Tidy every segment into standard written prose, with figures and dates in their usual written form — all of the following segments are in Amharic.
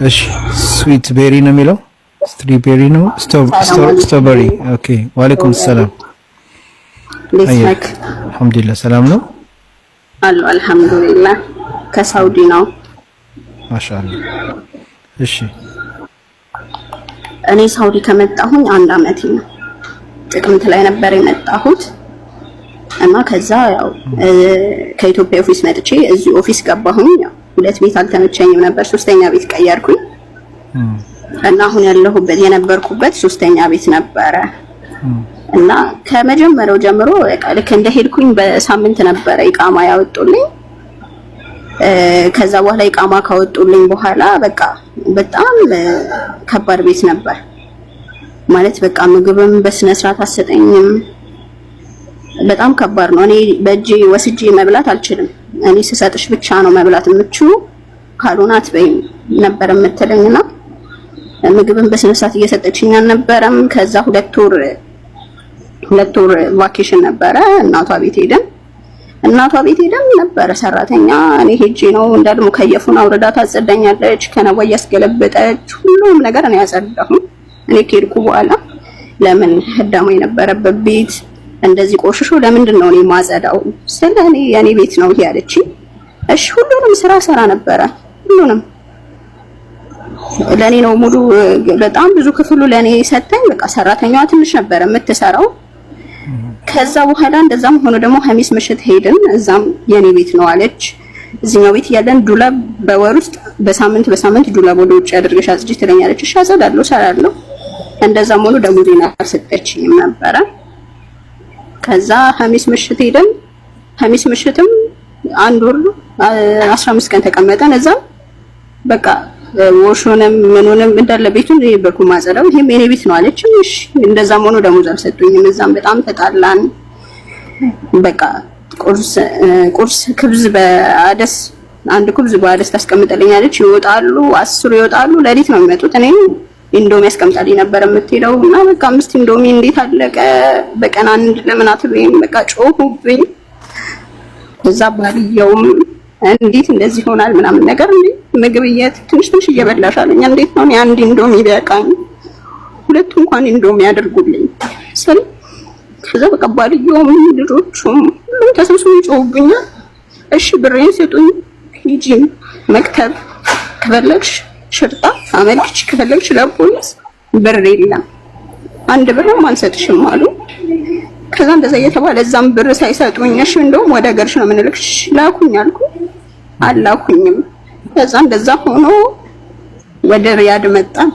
እሺ ስዊት ቤሪ ነው የሚለው ስትሪቤሪ ነው ስትሮበሪ ኦኬ ወአለይኩም ሰላም ሊስክ አልহামዱሊላህ ሰላም ነው አሉ አልহামዱሊላህ ከሳውዲ ነው ማሻአላ እሺ እኔ ሳውዲ ከመጣሁኝ 1 አመት ነው ጥቅምት ላይ ነበር የመጣሁት እና ከዛ ያው ከኢትዮጵያ ኦፊስ መጥቼ እዚህ ኦፊስ ገባሁኝ ያው ሁለት ቤት አልተመቸኝም ነበር ሶስተኛ ቤት ቀየርኩኝ እና አሁን ያለሁበት የነበርኩበት ሶስተኛ ቤት ነበረ እና ከመጀመሪያው ጀምሮ ልክ እንደሄድኩኝ በሳምንት ነበረ ኢቃማ ያወጡልኝ ከዛ በኋላ ኢቃማ ካወጡልኝ በኋላ በቃ በጣም ከባድ ቤት ነበር ማለት በቃ ምግብም በስነ ስርዓት አሰጠኝም በጣም ከባድ ነው እኔ በእጄ ወስጄ መብላት አልችልም እኔ ስሰጥሽ ብቻ ነው መብላት የምትችሉ ካልሆነ አትበይም ነበር የምትለኝና ምግብም በስነ ስርዓት እየሰጠችኝ አልነበረም ከዛ ሁለት ወር ቫኬሽን ነበረ እናቷ ቤት ሄደን ነበረ ሰራተኛ እኔ ሄጄ ነው እንዳልሞ ከየፉን አውርዳ ታጸዳኛለች ከነዋ ያስገለበጠች ሁሉም ነገር ነው ያጸዳሁ እኔ ከሄድኩ በኋላ ለምን ህዳማ የነበረበት ቤት እንደዚህ ቆሽሾ ለምንድን ነው እኔ ማጸዳው ስለኔ የኔ ቤት ነው ያለች እሺ ሁሉንም ስራ ሰራ ነበረ ሁሉንም ለኔ ነው ሙሉ በጣም ብዙ ክፍሉ ለኔ ሰጠኝ በቃ ሰራተኛዋ ትንሽ ነበረ የምትሰራው ከዛ በኋላ እንደዛም ሆኖ ደግሞ ሐሚስ ምሽት ሄድን እዛም የኔ ቤት ነው አለች እዚህኛው ቤት ያለን ዱላብ በወር ውስጥ በሳምንት ዱላብ ወደ ውጭ አድርገሽ አጽጂ ትለኛለች እሺ አጸዳለሁ ሰራለሁ እንደዛም ሆኖ ደሞዜን አልሰጠችኝም ነበረ ከዛ ሐሚስ ምሽት ሄደን ሐሚስ ምሽትም 1 ወር 15 ቀን ተቀመጠን እዛ በቃ ወሹንም ምኑንም እንዳለ ቤቱን ይበኩ ማጸዳው ይሄም የኔ ቤት ነው አለች እሺ እንደዛም ሆኖ ደሞዝ አልሰጡኝም እዛም በጣም ተጣላን በቃ ቁርስ ክብዝ በአደስ አንድ ክብዝ በአደስ ታስቀምጠልኛለች ይወጣሉ 10 ይወጣሉ ለሊት ነው የሚመጡት እኔ ኢንዶሚ ያስቀምጣልኝ ነበር የምትሄደው እና በቃ 5 ኢንዶሚ እንዴት አለቀ በቀን አንድ ለምን አትበይም በቃ ጮሁብኝ እዛ ባልየውም እንዴት እንደዚህ ሆናል ምናምን ነገር እንዴ ምግብ ትንሽ እየበላሻለኝ እንዴት ነው አንድ ኢንዶሚ ቢያቃኝ ሁለት እንኳን ኢንዶሚ ያደርጉልኝ ስለ ከዛ በቃ ባልየውም ልጆቹም ሁሉም ተሰብስበው ይጮሁብኛል እሺ ብሬን ስጡኝ ሂጂ መክተብ ከፈለግሽ ሽርጣ አመልክች ከፈለግሽ ለፖሊስ ብር የለም 1 ብርም አልሰጥሽም አሉ ከዛ እንደዛ እየተባለ እዛም ብር ሳይሰጡኝ እሺ እንደውም ወደ ሀገርሽ ነው የምንልክሽ ላኩኝ አልኩ አላኩኝም ከዛ እንደዛ ሆኖ ወደ ሪያድ መጣን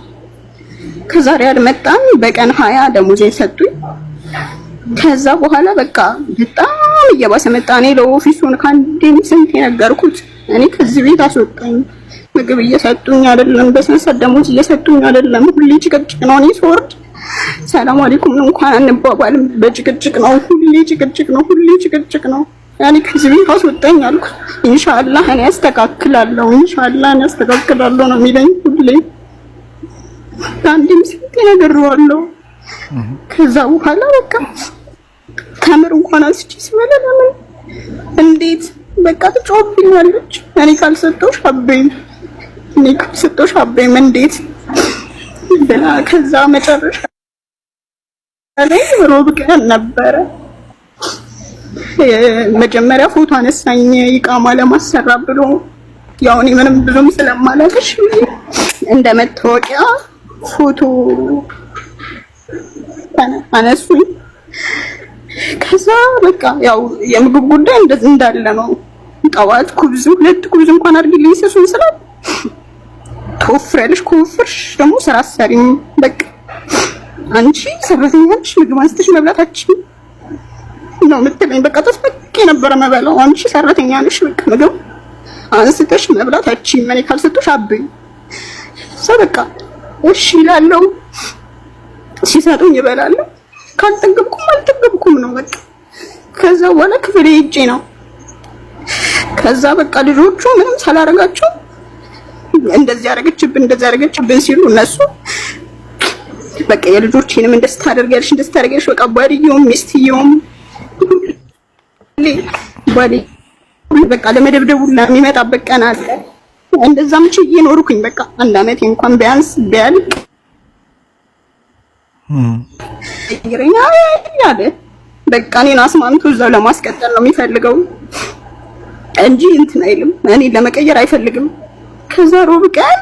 ከዛ ሪያድ መጣን በቀን 20 ደሞዜን ሰጡኝ ከዛ በኋላ በቃ በጣም እየባሰ መጣ እኔ ለኦፊሱን ካንዴም ስንት ነገርኩት እኔ ከዚህ ቤት አስወጣኝ ምግብ እየሰጡኝ አይደለም በስነ ስርዓት ደሞዝ እየሰጡኝ አይደለም ሁሌ ጭቅጭቅ ነው እኔ ስወርድ ሰላም አለይኩም እንኳን አንባባልም በጭቅጭቅ ነው ሁሌ ጭቅጭቅ ነው ያኔ ከዚህ ቤት አስወጣኝ አልኩ ኢንሻአላህ እኔ አስተካክላለሁ ነው የሚለኝ ሁሌ አንድም ስንት ነገርዋለሁ ከዛ በኋላ በቃ ካሜራ እንኳን አስጪ ሲመለለ እንዴት በቃ ትጮህብኛለች እኔ ካልሰጠሁሽ አበይም እንዴት ብላ ከዛ መጨረሻ ላይ ሮብ ቀን ነበረ መጀመሪያ ፎቶ አነሳኝ ኢቃማ ለማሰራ ብሎ ያው እኔ ምንም ብዙም ስለማላውቅሽ እንደመታወቂያ ፎቶ አነሱኝ ከዛ በቃ ያው የምግብ ጉዳይ እንደዚህ እንዳለ ነው ጠዋት ሁለት ኩብዝ እንኳን አድርግልኝ ሲሱን ስላት ተወፍራለሽ ከወፍርሽ ደግሞ ስራ አሰሪም በቃ አንቺ ሰራተኛ ነሽ ምግብ አንስተሽ መብላታችን ነው የምትለኝ በቃ ተስፈቅ የነበረ መበላው አንቺ ሰራተኛ ነሽ በቃ ምግብ አንስተሽ መብላታችን እኔ ካልሰጠሽ አብይ ሰበቃ እሺ እላለሁ ሲሰጡኝ እበላለሁ ካልጠገብኩም ነው በቃ ከዛ በኋላ ክፍሌ ሄጄ ነው ከዛ በቃ ልጆቹ ምንም ሳላረጋቸው እንደዚህ ያረገችብን ሲሉ እነሱ በቃ የልጆቼንም እንደዚህ ታደርጊያለሽ በቃ ባልየውም ሚስትየውም ባል በቃ ለመደብደቡና የሚመጣበት ቀን አለ እንደዛም ችዬ ኖርኩኝ። በቃ አንድ አመት እንኳን ቢያንስ ቢያልቅ ይረኛ ያለ በቃ እኔን አስማምቶ እዛው ለማስቀጠል ነው የሚፈልገው እንጂ እንትን አይልም። እኔ ለመቀየር አይፈልግም። ከዛ ሮብ ቀን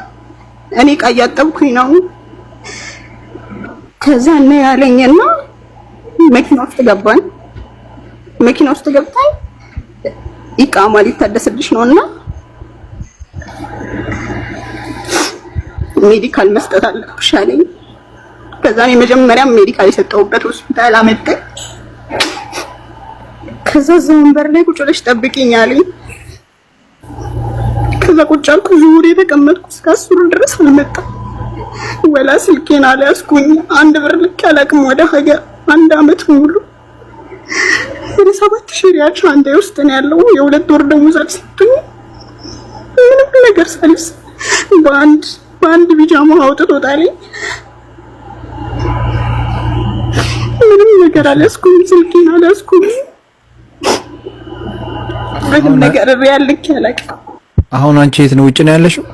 እኔ ዕቃ እያጠብኩኝ ነው። ከዛ ነው ያለኝና መኪና ውስጥ ገባን። መኪና ውስጥ ገብተን ኢቃማ ሊታደስልሽ ነውና ሜዲካል መስጠት አለብሽ አለኝ። ከዛ እኔ መጀመሪያ ሜዲካል የሰጠሁበት ሆስፒታል አመጣኝ። ከዛ ወንበር ላይ ቁጭ ብለሽ ጠብቂኝ አለኝ። ከዛ ቁጭ አልኩ። ዙር የተቀመጥኩ እስከ 10 ድረስ አልመጣም። ወላ ስልኬን አልያዝኩኝ። አንድ ብር ልክ አላውቅም ወደ ሀገር። አንድ አመት ሙሉ ወደ 7000 ሪያል አንዴ ውስጥ ነው ያለው። የ2 ወር ደሞዝ አልሰጡኝ። ምንም ነገር ሳልስ በአንድ ቢጃማ አውጥቶታለኝ። ምንም ነገር አልያዝኩም። ስልኬን አልያዝኩም። ምንም ነገር ሪያል ልክ አላውቅም። አሁን አንቺ የት ነው? ውጭ ነው ያለሽው?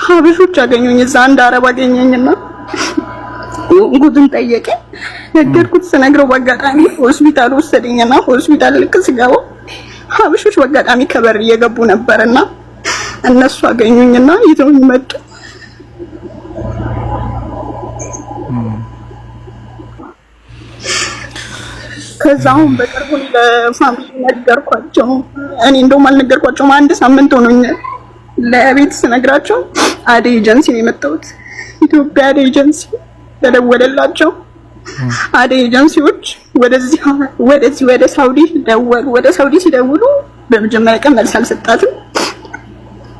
ሀበሾች አገኙኝ። እዛ አንድ አረብ አገኘኝና ጉድን ጠየቀኝ። ነገርኩት። ስነግረው በአጋጣሚ ሆስፒታል ወሰደኝና ሆስፒታል ልክ ስገባ ሀበሾች በአጋጣሚ ከበር እየገቡ ነበርና እነሱ አገኙኝና ይዘውኝ መጡ። ከዛ አሁን በቅርቡ ለፋሚሊ ነገርኳቸው። እኔ እንደውም አልነገርኳቸውም። አንድ ሳምንት ሆኖኛል። ለቤት ስነግራቸው አደ ኤጀንሲ ነው የመጣሁት። ኢትዮጵያ አደ ኤጀንሲ ተደወለላቸው። አደ ኤጀንሲዎች ወደ ሳውዲ ደወሉ። ወደ ሳውዲ ሲደውሉ በመጀመሪያ ቀን መልስ አልሰጣትም።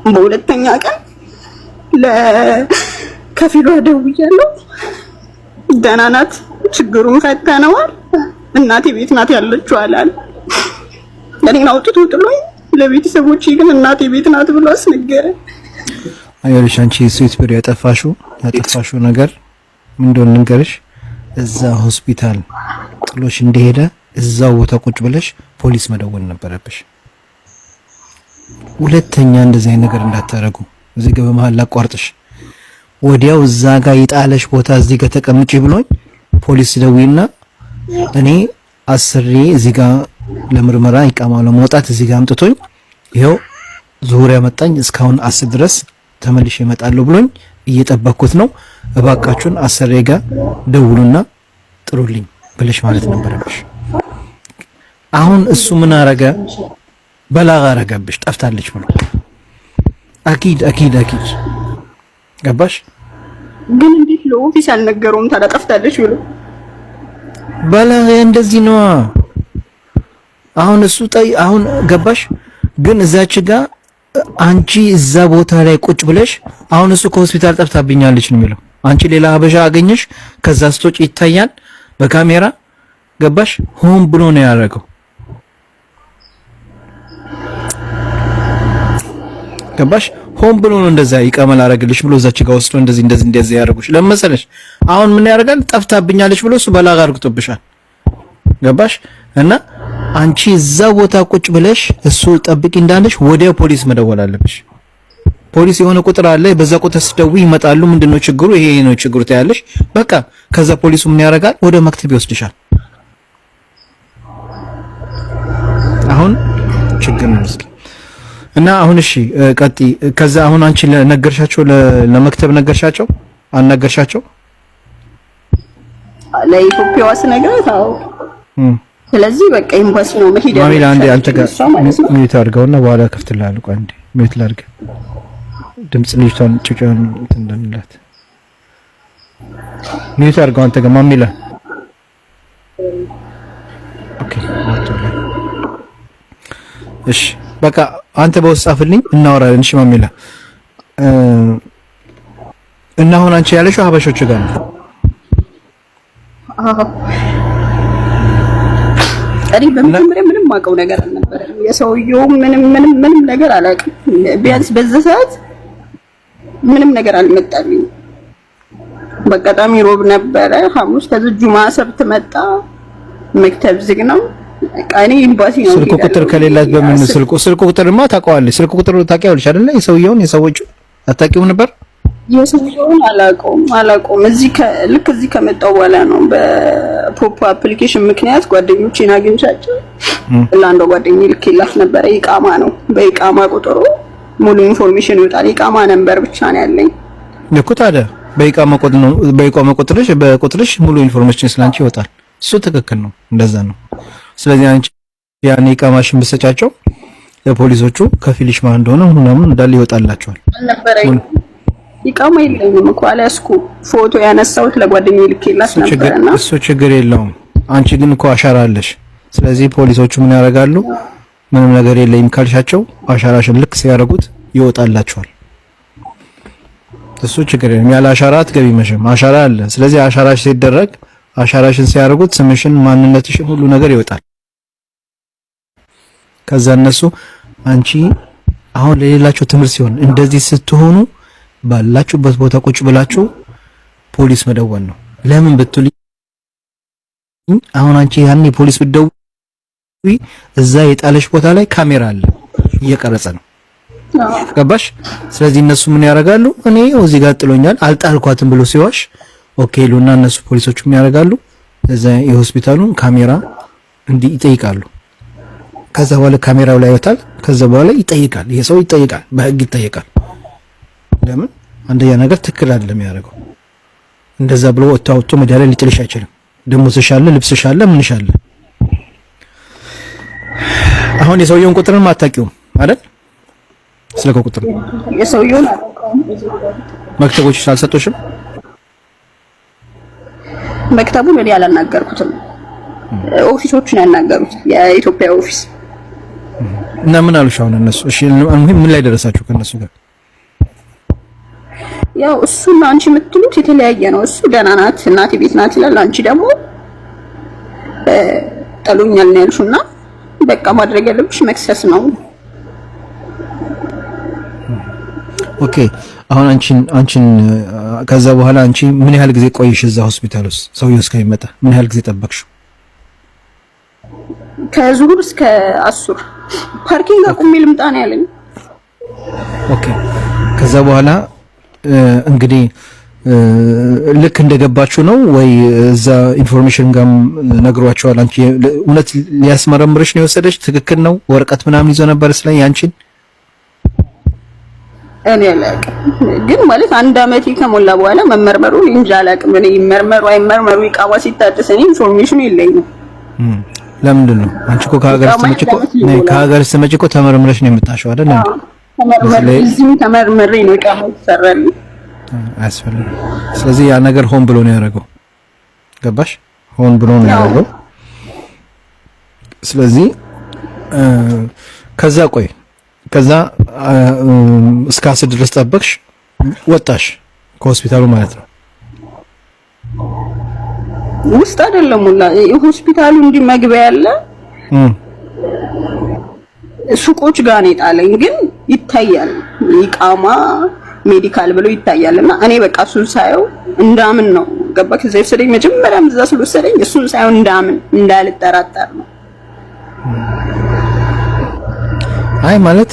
በሁለተኛ ቀን ለከፊሏ ደውያለሁ። ደህና ናት፣ ችግሩን ፈተነዋል፣ እናቴ ቤት ናት ያለችው አላል። እኔን አውጥቶ ጥሎኝ ለቤተሰቦቼ ግን እናቴ ቤት ናት ብሎ አስነገረ። አይልሽ አንቺ ስዊት ብር ያጠፋሽው ነገር ምን እንደሆነ ንገርሽ። እዛ ሆስፒታል ጥሎሽ እንደሄደ እዛው ቦታ ቁጭ ብለሽ ፖሊስ መደወል ነበረብሽ። ሁለተኛ እንደዚህ አይነት ነገር እንዳታረጉ። እዚህ ጋር በመሃል ላቋርጥሽ። ወዲያው እዛ ጋር የጣለሽ ቦታ እዚህ ጋር ተቀምጪ ብሎኝ ፖሊስ ደውይና እኔ አስሬ እዚህ ጋር ለምርመራ ይቃማው ለመውጣት እዚህ ጋር አምጥቶኝ ይሄው ዙሪያ መጣኝ። እስካሁን 10 ድረስ ተመልሼ እመጣለሁ ብሎኝ እየጠበቅኩት ነው። እባካችሁን አስሬ ጋር ደውሉና ጥሩልኝ ብለሽ ማለት ነበረብሽ። አሁን እሱ ምን አረገ? በላጋ አረገብሽ። ጠፍታለች ብሎ አኪድ ገባሽ? ግን እንዴት ለኦፊስ አልነገረውም ታዲያ ጠፍታለች ብሎ? በላጋ እንደዚህ ነው። አሁን እሱ አሁን ገባሽ? ግን እዛች ጋር አንቺ እዛ ቦታ ላይ ቁጭ ብለሽ አሁን እሱ ከሆስፒታል ጠፍታብኛለች ነው የሚለው። አንቺ ሌላ ሀበሻ አገኘሽ፣ ከዛ ስትወጪ ይታያል በካሜራ ገባሽ? ሆን ብሎ ነው ያደረገው። ገባሽ? ሆን ብሎ ነው እንደዛ ይቀመል አረግልሽ ብሎ እዛች ጋር ወስዶ እንደዚህ ያደርጉሽ ለመሰለሽ። አሁን ምን ያደርጋል? ጠፍታብኛለች ብሎ እሱ በላጋ አርግቶብሻል። ገባሽ? እና አንቺ እዛ ቦታ ቁጭ ብለሽ እሱ ጠብቂ እንዳለሽ ወዲያው ፖሊስ መደወል አለብሽ። ፖሊስ የሆነ ቁጥር አለ፣ በዛ ቁጥር ስትደውይ ይመጣሉ። ምንድነው ችግሩ? ይሄ ነው ችግሩ ታያለሽ። በቃ ከዛ ፖሊሱ ምን ያደርጋል? ወደ መክተብ ይወስድሻል። አሁን ችግር ነው እስኪ እና አሁን እሺ ቀጢ። ከዛ አሁን አንቺ ነገርሻቸው፣ ለመክተብ ነገርሻቸው? አልነገርሻቸው? ለኢትዮጵያዋ ስነግራት አዎ። ስለዚህ በቃ ኤምባሲ ነው መሄድ ያለው። ማሚላ አንዴ አንተ ጋር ሚዩት አድርገውና በኋላ ከፍትልሃለሁ። ቆይ አንዴ ሚዩት ላድርግ። ድምጽ ልጅቷን ጭጫን እንደምንላት ሚዩት አድርገው አንተ ጋር ማሚላ። ኦኬ እሺ በቃ አንተ በውስጥ ጻፍልኝ፣ እናወራለን። እሺ ማሚላ። እና አሁን አንቺ ያለሽው ሀበሾች ጋር ነው? አዎ። እኔ በመጀመሪያ ምንም ማውቀው ነገር አልነበረም። የሰውየው ምንም ነገር አላውቅም። ቢያንስ በዛ ሰዓት ምንም ነገር አልመጣልኝ። በአጋጣሚ ሮብ ነበረ፣ ሐሙስ ከዚህ ጁማ ሰብት መጣ። መክተብ ዝግ ነው። እኔ ኤምባሲ ነው ስልክ ቁጥር ከሌላት በምን ስልክ ቁጥርማ ታውቀዋለች። ስልክ ቁጥር ታውቂያለሽ አይደለ? የሰውየውን የሰዎቹ አታውቂውም ነበር? የሰውየውን አላውቀውም። ልክ እዚህ ከመጣሁ በኋላ ነው በፖፕ አፕሊኬሽን ምክንያት ጓደኞቼን አግኝቻቸው ለአንዷ ጓደኛዬ ልኬላት ነበረ። ኢቃማ ነው፣ በኢቃማ ቁጥሩ ሙሉ ኢንፎርሜሽን ይወጣል። ኢቃማ ነምበር ብቻ ነው ያለኝ እኮ። ታዲያ በኢቃማ ቁጥርሽ ሙሉ ኢንፎርሜሽን ስላንቺ ይወጣል። እሱ ትክክል ነው፣ እንደዛ ነው። ስለዚህ አንቺ ያን ኢቃማሽን ብትሰጫቸው ለፖሊሶቹ ከፊልሽ ማን እንደሆነ ምናምን እንዳለ ይወጣላቸዋል። ኢቃማ የለኝም እኮ አልያዝኩም። ፎቶ ያነሳሁት ለጓደኛዬ ልኬላት ነበርና እሱ ችግር የለውም። አንቺ ግን እኮ አሻራ አለሽ። ስለዚህ ፖሊሶቹ ምን ያደርጋሉ? ምንም ነገር የለኝም ካልሻቸው አሻራሽን ልክ ሲያደርጉት ይወጣላቸዋል። እሱ ችግር የለም። ያለ አሻራ አትገቢም። አሻራ አለ። ስለዚህ አሻራሽ ሲደረግ አሻራሽን ሲያደርጉት ስምሽን፣ ማንነትሽን፣ ሁሉ ነገር ይወጣል። ከዛ እነሱ አንቺ አሁን ለሌላቸው ትምህርት ሲሆን እንደዚህ ስትሆኑ ባላችሁበት ቦታ ቁጭ ብላችሁ ፖሊስ መደወል ነው። ለምን ብትሉኝ አሁን አንቺ ያኔ ፖሊስ ብትደውይ እዛ የጣለሽ ቦታ ላይ ካሜራ አለ እየቀረጸ ነው። ገባሽ? ስለዚህ እነሱ ምን ያደርጋሉ? እኔ እዚህ ጋር ጥሎኛል አልጣልኳትም ብሎ ሲዋሽ ኦኬ ሉና እነሱ ፖሊሶቹ ምን ያደርጋሉ? እዛ የሆስፒታሉን ካሜራ እንዲህ ይጠይቃሉ። ከዛ በኋላ ካሜራው ላይ ይወጣል። ከዛ በኋላ ይጠይቃል። ይሄ ሰው ይጠይቃል፣ በህግ ይጠይቃል። ለምን አንደኛ ነገር ትክክል አይደለም ያደርገው። እንደዛ ብሎ ወጣውቶ ሜዳ ላይ ሊጥልሽ አይችልም። ደሞዝሽ አለ፣ ልብስሽ አለ፣ ምንሽ አለ። አሁን የሰውየውን ቁጥርም አታውቂውም አይደል? ስልክ ቁጥር የሰውየውን መክተቦች አልሰጡሽም? መክተቡን እኔ አላናገርኩትም። ኦፊሶቹን ያናገሩት የኢትዮጵያ ኦፊስ እና ምን አሉሽ? አሁን እነሱ እሺ፣ ምን ላይ ደረሳችሁ ከነሱ ጋር? ያው እሱና አንቺ የምትሉት የተለያየ ነው። እሱ ደህና ናት፣ እናቴ ቤት ናት ይላል። አንቺ ደግሞ ጠሉኛል ነው ያልሽውና በቃ ማድረግ ያለብሽ መክሰስ ነው። ኦኬ አሁን አንቺን ከዛ በኋላ አንቺ ምን ያህል ጊዜ ቆይሽ እዛ ሆስፒታል ውስጥ? ሰውየው እስከሚመጣ ምን ያህል ጊዜ ጠበቅሽው? ከዙሁር እስከ አሱር ፓርኪንግ አቁሜ ልምጣ ነው ያለኝ። ኦኬ ከዛ በኋላ እንግዲህ ልክ እንደገባችሁ ነው ወይ እዛ ኢንፎርሜሽን ጋር ነግሯቸዋል? አንቺ እውነት ሊያስመረምርሽ ነው የወሰደሽ? ትክክል ነው ወረቀት ምናምን ይዞ ነበር ስለኝ አንቺን? እኔ አላውቅም፣ ግን ማለት አንድ አመት ከሞላ በኋላ መመርመሩ እንጃ አላውቅም። እኔ ይመርመሩ አይመርመሩ ኢቃማ ሲታደስ እኔ ኢንፎርሜሽኑ የለኝም። ለምንድን ነው አንቺ እኮ ከሀገር ስትመጪ እኮ ተመርምረሽ ነው የምታሸው አይደል? እዚህም ተመርምሬ ነው ኢቃማ ይሰራል። አያስፈልግም። ስለዚህ ያ ነገር ሆን ብሎ ነው ያደረገው። ገባሽ? ሆን ብሎ ነው ያደረገው። ስለዚህ ከዛ እስከ 10 ድረስ ጠበቅሽ፣ ወጣሽ ከሆስፒታሉ ማለት ነው። ውስጥ አይደለም ሁላ ሆስፒታሉ እንዲህ መግቢያ ያለ ሱቆች ጋር ነው የጣለኝ፣ ግን ይታያል ኢቃማ ሜዲካል ብሎ ይታያልና እኔ በቃ እሱን ሳየው እንዳምን ነው። ገባ? ከዛ ወሰደኝ መጀመሪያም እዛ ስለወሰደኝ እሱን ሳየው እንዳምን እንዳልጠራጠር ነው። አይ ማለት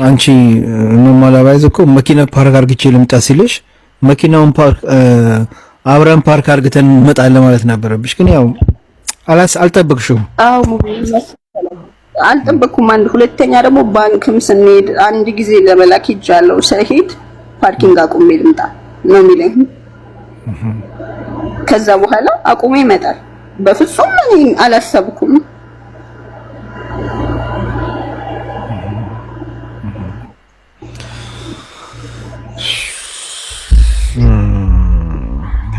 አንቺ ኖርማል አባይዝ እኮ መኪና ፓርክ አርግቼ ልምጣ ሲልሽ መኪናውን አብረን ፓርክ አርግተን እንመጣለን ማለት ነበረብሽ። ግን ያው አልጠበቅሽውም። አዎ አልጠበቅኩም። አንድ ሁለተኛ ደግሞ ባንክም ስንሄድ አንድ ጊዜ ለመላክ ሄጃለሁ። ስሄድ ፓርኪንግ አቁሜ ልምጣ ነው የሚለኝ። ከዛ በኋላ አቁሜ ይመጣል። በፍጹም እኔ አላሰብኩም።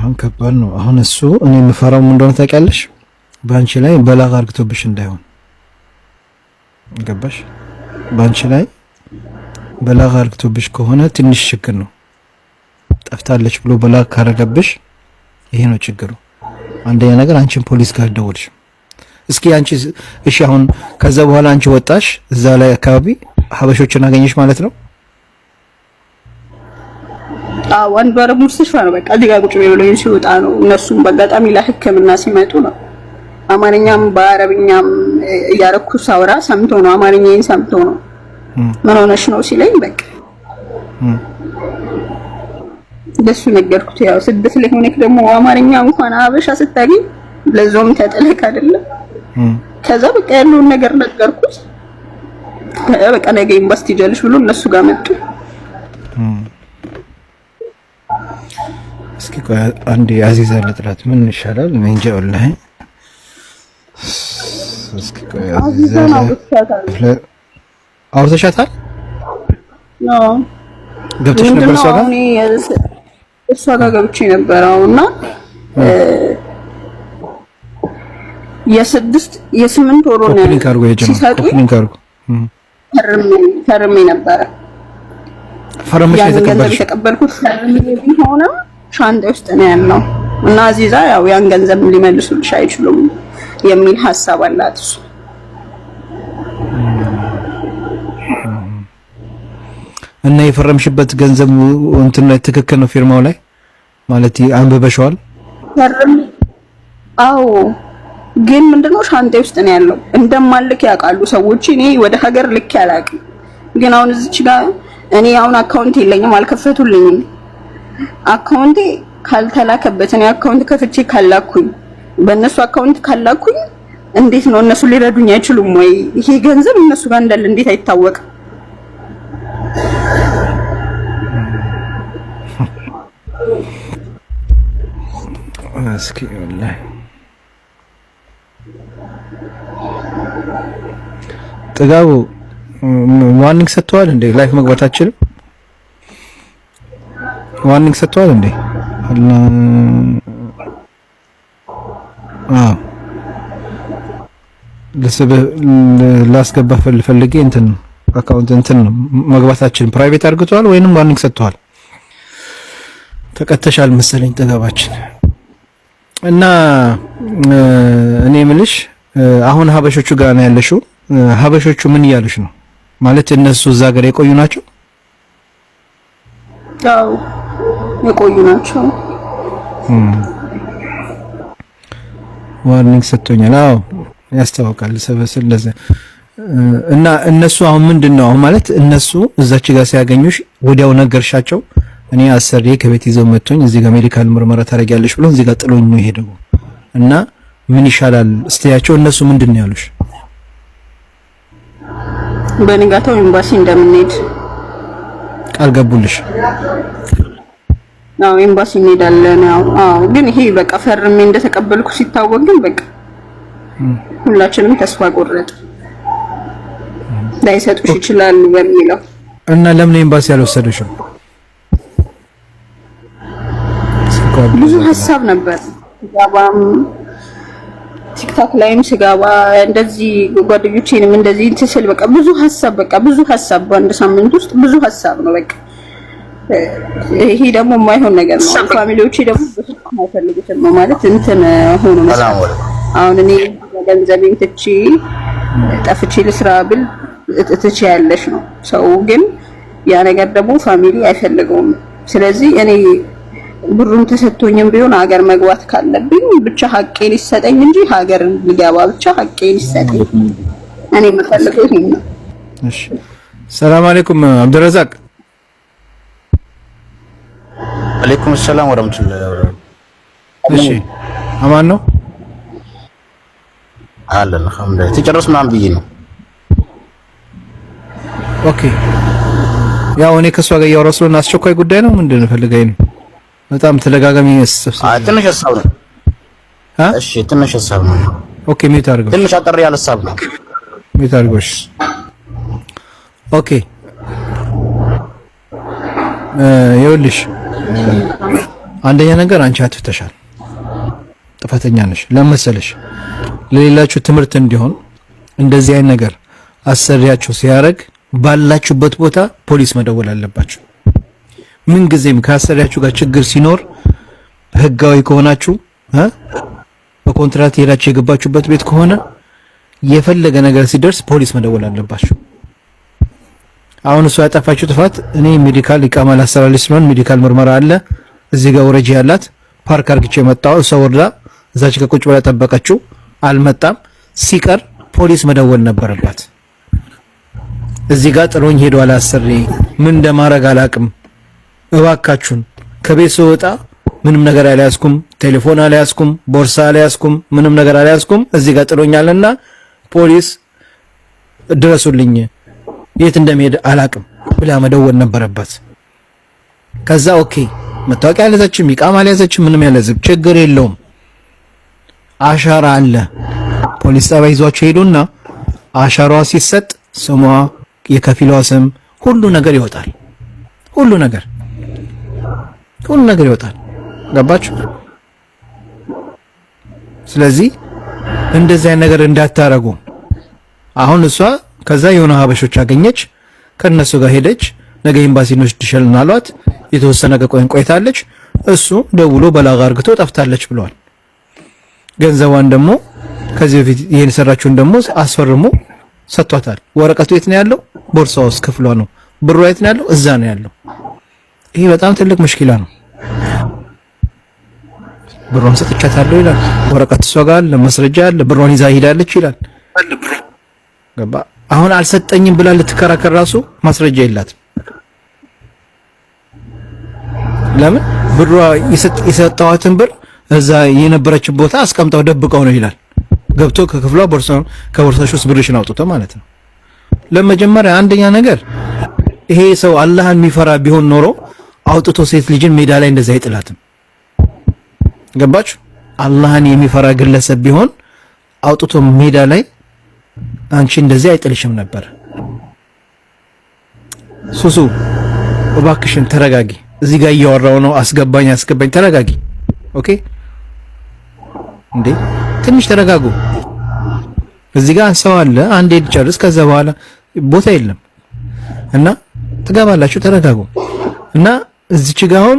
አሁን ከባድ ነው። አሁን እሱ እኔ የምፈራው ምን እንደሆነ ታውቂያለሽ? ባንቺ ላይ በላግ አርግቶብሽ እንዳይሆን። ገባሽ? ባንቺ ላይ በላግ አርግቶብሽ ከሆነ ትንሽ ችግር ነው። ጠፍታለች ብሎ በላግ ካረገብሽ ይሄ ነው ችግሩ። አንደኛ ነገር አንቺን ፖሊስ ጋር ደውልሽ። እስኪ አንቺ እሺ፣ አሁን ከዛ በኋላ አንቺ ወጣሽ፣ እዛ ላይ አካባቢ ሀበሾችን አገኘሽ ማለት ነው? አዎ አንዱ አረብ ሙስተሽፋ ነው። በቃ እዚህ ጋር ቁጭ ብሎ ሲወጣ ነው። እነሱም በአጋጣሚ ለሕክምና ሲመጡ ነው አማርኛም በአረብኛም እያረኩ ሳውራ ሰምቶ ነው አማርኛዬን ሰምቶ ነው ምን ሆነሽ ነው ሲለኝ በቃ ለሱ ነገርኩት። ያው ስደት ላይ ሆነክ ደግሞ አማርኛ እንኳን አበሻ ስታገኝ ለዞም ተጠለቅ አይደለም። ከዛ በቃ ያለውን ነገር ነገርኩት። በቃ ነገ ኤምባሲ ትሄጃለሽ ብሎ እነሱ ጋር መጡ። እስኪ ቆይ አንዴ አዚዛ ልጥራት ምን ይሻላል? እንጃ ወላሂ። እስኪ ቆይ አዚዛ አውርተሻታል? ነው ገብተሽ ነበር እሷ ጋር? እሷ ጋር ገብቼ ነበር እና የስምንት ወሩን ሲሰጡኝ ፈርሜ ነበረ። ፈርመሽ የተቀበልኩት ፈርሜ ቢሆንም ሻንጣ ውስጥ ነው ያለው እና አዚዛ ያው ያን ገንዘብ ሊመልሱልሽ አይችሉም የሚል ሐሳብ አላት እሱ። እና የፈረምሽበት ገንዘብ እንትን ላይ ትክክል ነው ፊርማው ላይ ማለት አንብበሽዋል? አዎ ግን ምንድነው ሻንጣ ውስጥ ነው ያለው። እንደማልክ ያውቃሉ ሰዎች። እኔ ወደ ሀገር ልክ ያላቅም። ግን አሁን እዚች ጋር እኔ አሁን አካውንት የለኝም፣ አልከፈቱልኝም። አካውንቴ ካልተላከበት እኔ አካውንት ከፍቼ ካላኩኝ በእነሱ አካውንት ካላኩኝ እንዴት ነው እነሱ ሊረዱኝ አይችሉም ወይ? ይሄ ገንዘብ እነሱ ጋር እንዳለ እንዴት አይታወቅም? እስኪ ወላሂ ጥጋቡ ዋርኒንግ ሰጥተዋል እንዴ? ላይፍ መግባታችንም ዋርኒንግ ሰጥተዋል እንዴ? ላስገባ ፈልጌ እንትን አካውንት እንትን መግባታችን ፕራይቬት አድርገዋል ወይንም ዋርኒንግ ሰጥተዋል? ተቀተሻል መሰለኝ ጥጋባችን። እና እኔ የምልሽ አሁን ሀበሾቹ ጋር ነው ያለሽው። ሀበሾቹ ምን እያሉሽ ነው? ማለት እነሱ እዛ ሀገር የቆዩ ናቸው? አዎ የቆዩ ናቸው። ዋርኒንግ ሰጥቶኛል። አዎ ያስታውቃል። ሰበስል ለዛ እና እነሱ አሁን ምንድነው አሁን ማለት እነሱ እዛች ጋር ሲያገኙሽ ወዲያው ነገርሻቸው? እኔ አሰሪ ከቤት ይዘው መጥቶኝ እዚህ ጋር ሜዲካል ምርመራ ታደርጊያለሽ ብሎ እዚህ ጋር ጥሎኝ ነው የሄደው እና ምን ይሻላል እስቲያቸው እነሱ ምንድነው ያሉሽ? በንጋታው ኤምባሲ እንደምንሄድ ቃል ገቡልሽ? አዎ ኤምባሲ እንሄዳለን። አዎ ግን ይሄ በቃ ፈርሜ እንደተቀበልኩ ሲታወቅ ግን በቃ ሁላችንም ተስፋ ቆረጥ ላይሰጡሽ ይችላሉ በሚለው እና ለምን ኤምባሲ ያልወሰዱሽም? ብዙ ሀሳብ ነበር። ስጋባም ቲክታክ ላይም ስጋባ እንደዚህ ጓደኞቼንም እንደዚህ ትስል በቃ ብዙ ሀሳብ በአንድ ሳምንት ውስጥ ብዙ ሀሳብ ነው በቃ። ይሄ ደግሞ የማይሆን ነገር ነው። ፋሚሊዎቼ ደግሞ በፍጹም አይፈልጉትም ነው ማለት እንትን ሆኖ መስራት። አሁን እኔ ገንዘቤን ትቼ ጠፍቼ ልስራ ብል ትችያለሽ ነው ሰው፣ ግን ያ ነገር ደግሞ ፋሚሊ አይፈልገውም። ስለዚህ እኔ ብሩን ተሰጥቶኝም ቢሆን ሀገር መግባት ካለብኝ ብቻ ሀቄን ይሰጠኝ እንጂ ሀገር ልገባ ብቻ ሀቄን ይሰጠኝ። እኔ የምፈልገው ይሄን ነው። እሺ ሰላም አለይኩም አብዱረዛቅ። አለይኩም ሰላም ወራህመቱላሂ ወበረካቱ። እሺ አማን ነው አለን አልሐምዱሊላህ። ተጨረስ ምናምን ብዬ ነው። ኦኬ ያው እኔ ከሷ ጋር እያወራሁ ስለሆነ አስቸኳይ ጉዳይ ነው። ምንድን ነው ፈልገኝ ነው? በጣም ተደጋጋሚ ትንሽ ሀሳብ ነው። እሺ ትንሽ ሀሳብ ነው። ኦኬ ሚውት አድርገው። ትንሽ አጠር ያለ ሀሳብ ነው። ሚውት አድርገው። ኦኬ ይኸውልሽ አንደኛ ነገር አንቺ አትፍተሻል፣ ጥፋተኛ ነሽ። ለመሰለሽ ለሌላችሁ ትምህርት እንዲሆን እንደዚህ አይነት ነገር አሰሪያችሁ ሲያረግ ባላችሁበት ቦታ ፖሊስ መደወል አለባችሁ። ምን ጊዜም ከአሰሪያችሁ ጋር ችግር ሲኖር ህጋዊ ከሆናችሁ በኮንትራት ሄዳችሁ የገባችሁበት ቤት ከሆነ የፈለገ ነገር ሲደርስ ፖሊስ መደወል አለባችሁ። አሁን እሱ ያጠፋችሁ ጥፋት እኔ ሜዲካል ኢቃማ ላሰራልሽ ስለሆነ ሜዲካል ምርመራ አለ እዚህ ጋር ወረጂ ያላት ፓርክ አርግቼ መጣው። ሰው ወርዳ እዛች ጋር ቁጭ ብላ ጠበቀችው። አልመጣም። ሲቀር ፖሊስ መደወል ነበረባት። እዚህ ጋር ጥሎኝ ሄዷል አሰሪ፣ ምን እንደማረግ አላቅም፣ እባካችሁን ከቤት ስወጣ ምንም ነገር አልያዝኩም፣ ቴሌፎን አልያዝኩም፣ ቦርሳ አልያዝኩም፣ ምንም ነገር አልያዝኩም፣ እዚህ ጋር ጥሎኛልና ፖሊስ ድረሱልኝ፣ የት እንደሚሄድ አላቅም ብላ መደወል ነበረባት። ከዛ ኦኬ መታወቂያ ያለዘችም ይቃማ ያለዘችም ምንም ያለዘች ችግር የለውም፣ አሻራ አለ። ፖሊስ ጣቢያ ይዟቸው ሄዱና አሻራዋ ሲሰጥ ስሟ፣ የከፊሏ ስም፣ ሁሉ ነገር ይወጣል። ሁሉ ነገር ይወጣል። ገባችሁ? ስለዚህ እንደዚህ አይነት ነገር እንዳታረጉ። አሁን እሷ ከዛ የሆነ ሀበሾች አገኘች፣ ከነሱ ጋር ሄደች። ነገ ኤምባሲ እንወስድሻለን አሏት። የተወሰነ ቆይታለች። እሱ ደውሎ በላጋ አርግቶ ጠፍታለች ብለዋል። ገንዘቧን ደግሞ ከዚህ በፊት ይሄን ሰራችውን ደግሞ አስፈርሞ ሰጥቷታል። ወረቀቱ የት ነው ያለው? ቦርሳ ውስጥ ክፍሏ ነው። ብሩ የት ነው ያለው? እዛ ነው ያለው። ይሄ በጣም ትልቅ ሙሽኪላ ነው። ብሩን ሰጥቻታለሁ ይላል፣ ወረቀት እሷ ጋር አለ፣ ማስረጃ አለ፣ ብሩን ይዛ ሄዳለች ይላል። ገባ? አሁን አልሰጠኝም ብላ ልትከራከር ራሱ ማስረጃ የላትም። ለምን? ብሯ የሰጠዋትን ብር እዛ የነበረችበት ቦታ አስቀምጠው ደብቀው ነው ይላል። ገብቶ ከክፍሏ ከቦርሳሽ ውስጥ ብርሽን አውጥቶ ማለት ነው። ለመጀመሪያ አንደኛ ነገር ይሄ ሰው አላህን የሚፈራ ቢሆን ኖሮ አውጥቶ ሴት ልጅን ሜዳ ላይ እንደዛ አይጥላትም። ገባችሁ? አላህን የሚፈራ ግለሰብ ቢሆን አውጥቶ ሜዳ ላይ አንቺ እንደዚህ አይጥልሽም ነበር። ሱሱ እባክሽን ተረጋጊ። እዚህ ጋር እያወራው ነው። አስገባኝ ተረጋጊ። ኦኬ እንዴ ትንሽ ተረጋጉ። እዚህ ጋር ሰው አለ። አንዴ ልጨርስ፣ ከዛ በኋላ ቦታ የለም እና ትገባላችሁ። ተረጋጉ። እና እዚች ጋር አሁን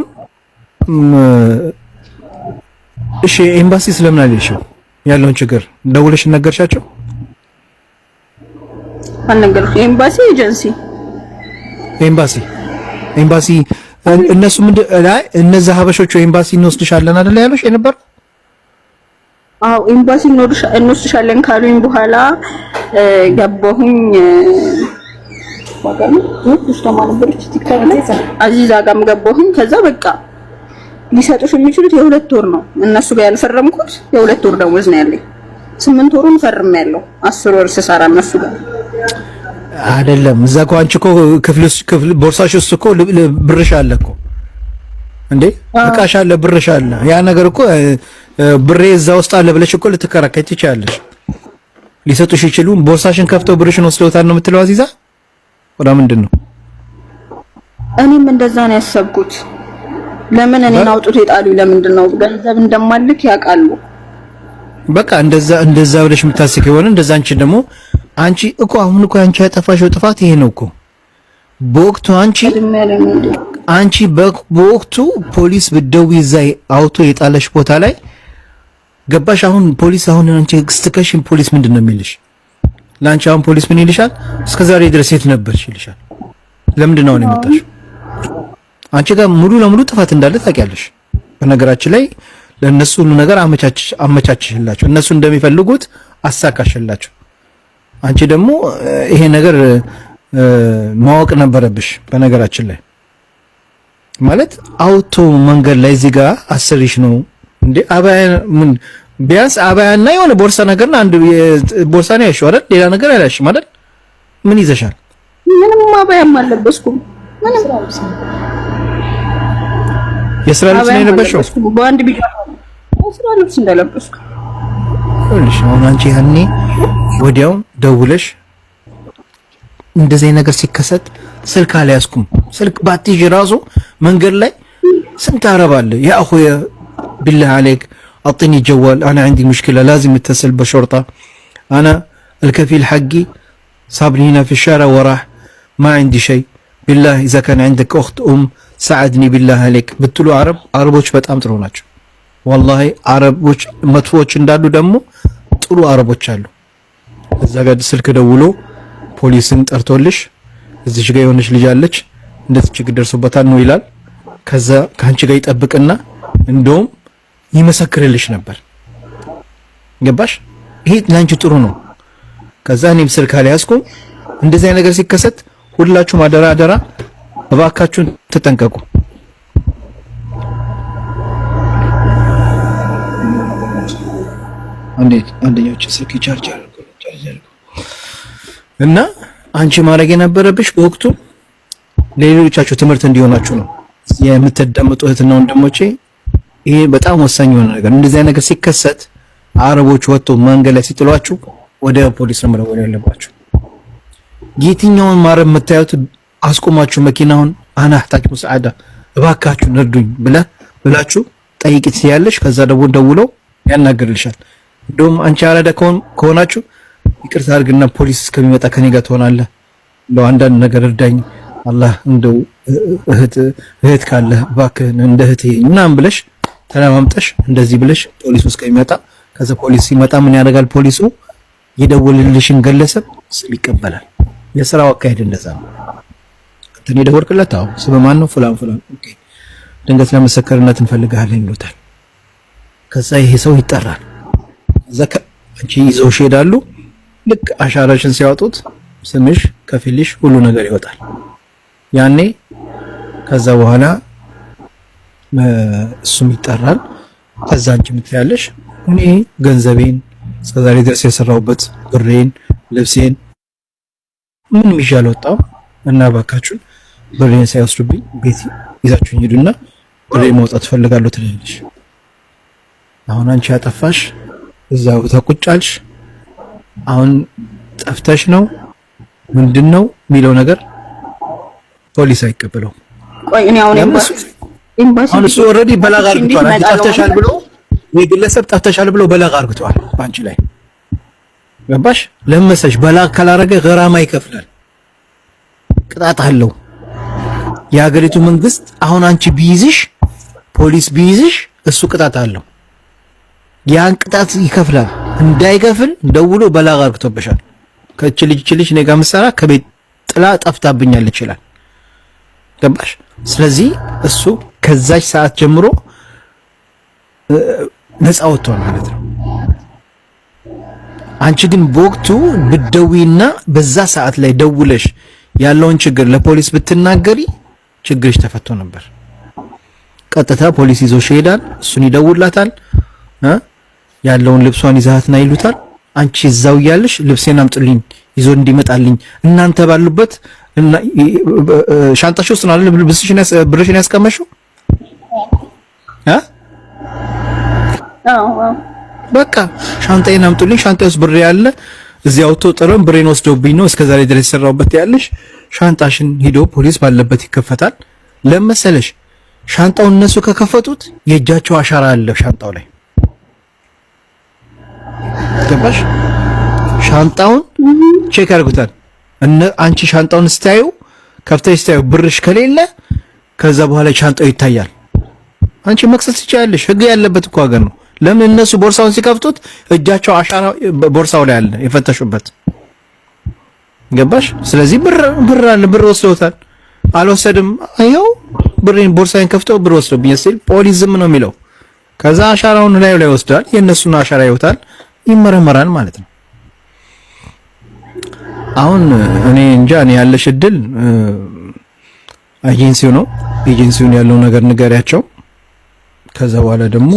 እሺ ኤምባሲ ስለምን አልልሽም ያለውን ችግር ደውለሽ ነገርሻቸው? አልነገርኩ። ኤምባሲ እነሱ ምንድን ላይ እነዛ ሀበሾቹ ኤምባሲ እንወስድሻለን አይደል ያሉሽ የነበር? አዎ ኤምባሲ እንወስድሻለን ካሉኝ በኋላ ገባሁኝ። ወጋም አዚዛ ጋርም ገባሁኝ። ከዛ በቃ ሊሰጡሽ የሚችሉት የሁለት ወር ነው። እነሱ ጋር ያልፈረምኩት የሁለት ወር ደሞዝ ነው ያለኝ። 8 ወሩን ፈርሜያለሁ። 10 ወር ስሰራ እነሱ ጋር አይደለም። እዛ እኮ አንቺ እኮ ክፍል ቦርሳሽ ውስጥ እኮ ብርሽ አለ እኮ እንዴ፣ እቃሽ አለ፣ ብርሽ አለ። ያ ነገር እኮ ብሬ እዛ ውስጥ አለ ብለሽ እኮ ልትከራከሪ ትችያለሽ። ሊሰጡሽ ይችሉ። ቦርሳሽን ከፍተው ብርሽን ወስደውታል ነው የምትለው አዚዛ? ወላ ምንድን ነው? እኔም እንደዛ ነው ያሰብኩት። ለምን እኔን አውጡት የጣሉኝ? ለምንድን ነው? ገንዘብ እንደማልክ ያውቃሉ። በቃ እንደዛ ብለሽ የምታስብ ከሆነ እንደዛ አንቺ እኮ አሁን እኮ አንቺ ያጠፋሽው ጥፋት ይሄ ነው እኮ። በወቅቱ አንቺ በወቅቱ ፖሊስ ብትደውይ እዛ አውቶ የጣለሽ ቦታ ላይ ገባሽ። አሁን ፖሊስ አሁን አንቺ ስትከሽን ፖሊስ ምንድን ነው የሚልሽ? ለአንቺ አሁን ፖሊስ ምን ይልሻል? እስከዛሬ ድረስ የት ነበርሽ ይልሻል። ለምንድን ነው የመጣሽው? አንቺ ጋር ሙሉ ለሙሉ ጥፋት እንዳለ ታውቂያለሽ። በነገራችን ላይ ለእነሱ ሁሉ ነገር አመቻችሽላቸው፣ እነሱ እንደሚፈልጉት አሳካሽላቸው። አንቺ ደግሞ ይሄ ነገር ማወቅ ነበረብሽ። በነገራችን ላይ ማለት አውቶ መንገድ ላይ እዚህ ጋር አስሪሽ ነው እንዴ? አባያ ምን ቢያንስ አባያና የሆነ ቦርሳ ነገርና አንድ ቦርሳ ነው ያልሽው አይደል? ሌላ ነገር አላልሽም አይደል? ምን ይዘሻል? ምንም አባያም አልለበስኩም። ምንም የስራ ልብስ ነው የለበሽው? በአንድ ቢጫ የስራ ልብስ እንደለበስኩ ሁልሽ። አሁን አንቺ ያኔ ወዲያው ደውለሽ እንደዚህ ነገር ሲከሰት ስልክ አልያዝኩም፣ ስልክ ባትይዥ ራሱ መንገድ ላይ ስንት አረብ አለ። ያ አኹያ بالله عليك اعطيني جوال انا عندي مشكله لازم اتصل بشرطه انا الكفيل حقي صابني هنا في الشارع وراح ما عندي شيء بالله اذا كان عندك اخت ساعدني بالله عليك بتلو عربوች በጣም ጥሩ ናቸው والله عربوች መጥፎች እንዳሉ ደግሞ ጥሩ አረቦች አሉ። እዛ ጋር ስልክ ደውሎ ፖሊስን ጠርቶልሽ እዚህ ጋር የሆነች ልጅ አለች እንደዚህ ችግር ደርሶበታል ነው ይላል። ከዛ ካንቺ ጋር ይጠብቅና እንደውም ይመሰክርልሽ ነበር። ገባሽ? ይሄ ላንቺ ጥሩ ነው። ከዛ እኔም ስልክ አልያዝኩም። እንደዚህ አይነት ነገር ሲከሰት ሁላችሁም አደራ እባካችሁን ተጠንቀቁ። አንደኛው ስልክ ቻርጅ አድርጎ እና አንቺ ማድረግ የነበረብሽ በወቅቱ ለሌሎቻችሁ ትምህርት እንዲሆናችሁ ነው። የምትደምጡ እህትና ወንድሞቼ ይሄ በጣም ወሳኝ የሆነ ነገር። እንደዚህ አይነት ነገር ሲከሰት አረቦች ወጥቶ መንገድ ላይ ሲጥሏችሁ ወደ ፖሊስ ነው መደወል ያለባችሁ። የትኛውን ማረብ የምታዩት አስቆማችሁ መኪናውን አና አህታጅ ሙሳዓዳ እባካችሁ ነርዱኝ ብላችሁ ጠይቂት ያለሽ። ከዛ ደግሞ ደውለው ያናገርልሻል። እንደውም አንቺ አራዳ ከሆናችሁ ይቅርታ አድርግና ፖሊስ እስከሚመጣ ከኔ ጋር ትሆናለህ፣ እንደው አንዳንድ ነገር እርዳኝ አላህ እንደው እህት ካለ እባክህ እንደ እህቴ ምናምን ብለሽ ተለማምጠሽ እንደዚህ ብለሽ ፖሊሱ እስከሚመጣ። ከዛ ፖሊስ ሲመጣ ምን ያደርጋል? ፖሊሱ የደወልልሽን ግለሰብ ስም ይቀበላል። የሥራው አካሄድ እንደዛ ነው። እንትን የደወልክለት አዎ ስም ማን ነው? ፉላን። ኦኬ ድንገት ለመሰከርነት እንፈልጋለን ይሉታል። ከዛ ይሄ ሰው ይጠራል። ከዛ አንቺ ይዘውሽ ይሄዳሉ። ልክ አሻራሽን ሲያወጡት ስምሽ ከፊልሽ ሁሉ ነገር ይወጣል ያኔ። ከዛ በኋላ እሱም ይጠራል። ከዛ አንቺ ምትያለሽ እኔ ገንዘቤን እስከዛሬ ድረስ የሰራሁበት ብሬን፣ ልብሴን ምንም ይዤ አልወጣም እና እባካችሁን ብሬን ሳይወስዱብኝ ቤት ይዛችሁኝ ሂዱና ብሬን ማውጣት ፈልጋለሁ ትላለሽ። አሁን አንቺ ያጠፋሽ እዛው ተቁጫልሽ። አሁን ጠፍተሽ ነው ምንድነው የሚለው ነገር ፖሊስ አይቀበለው። ቆይ እኔ አሁን እሱ ኦልሬዲ በላግ አርግቷል። አንቺ ጠፍተሻል ብሎ የግለሰብ ጠፍተሻል ብሎ በላግ አርግቷል ባንቺ ላይ ገባሽ? ለመሰሽ በላግ ካላረገ ገራማ ይከፍላል፣ ቅጣት አለው የሀገሪቱ መንግስት። አሁን አንቺ ቢይዝሽ ፖሊስ ቢይዝሽ እሱ ቅጣት አለው። ያን ቅጣት ይከፍላል። እንዳይከፍል ደውሎ በላግ አርግቶብሻል። ከእቺ ልጅ እኔ ጋር መሰራ ከቤት ጥላ ጠፍታብኛል ይችላል። ገባሽ? ስለዚህ እሱ ከዛች ሰዓት ጀምሮ ነፃ ወጥቷል ማለት ነው። አንቺ ግን በወቅቱ ብትደውይና በዛ ሰዓት ላይ ደውለሽ ያለውን ችግር ለፖሊስ ብትናገሪ ችግርሽ ተፈቶ ነበር። ቀጥታ ፖሊስ ይዞሽ ይሄዳል። እሱን ይደውላታል። ያለውን ልብሷን ይዛትና ይሉታል። አንቺ እዛው ያለሽ ልብሴን አምጥልኝ ይዞ እንዲመጣልኝ እናንተ ባሉበት እና ሻንጣሽ ውስጥ ነው አይደል ብርሽን ያስቀመሽው? በቃ ሻንጣዬን አምጡልኝ፣ ሻንጣዬ ውስጥ ብሬ ያለ እዚያ አውጥቶ ጥረን ብሬን ወስደውብኝ ነው እስከዛሬ ድረስ የሰራሁበት ያለሽ። ሻንጣሽን ሂዶ ፖሊስ ባለበት ይከፈታል። ለመሰለሽ ሻንጣውን እነሱ ከከፈቱት የእጃቸው አሻራ አለ ሻንጣው ላይ ገባሽ? ሻንጣውን ቼክ ያርጉታል። አንቺ ሻንጣውን ስታዩ ከፍተሽ ስታዩ ብርሽ ከሌለ ከዛ በኋላ ሻንጣው ይታያል። አንቺ መክሰስ ትችያለሽ። ህግ ያለበት እኮ ሀገር ነው። ለምን እነሱ ቦርሳውን ሲከፍቱት እጃቸው አሻራ ቦርሳው ላይ አለ የፈተሹበት ገባሽ? ስለዚህ ብር አለ፣ ብር ወስደውታል። አልወሰድም አይው ብሬን ቦርሳዬን ከፍተው ብር ወስደውብኝ ሲል ፖሊስ ዝም ነው የሚለው። ከዛ አሻራውን ላይ ወስዷል። የእነሱን አሻራ ይወጣል፣ ይመረመራል ማለት ነው። አሁን እኔ እንጃ እኔ ያለሽ እድል ኤጀንሲው ነው። ኤጀንሲውን ያለው ነገር ንገሪያቸው። ከዛ በኋላ ደግሞ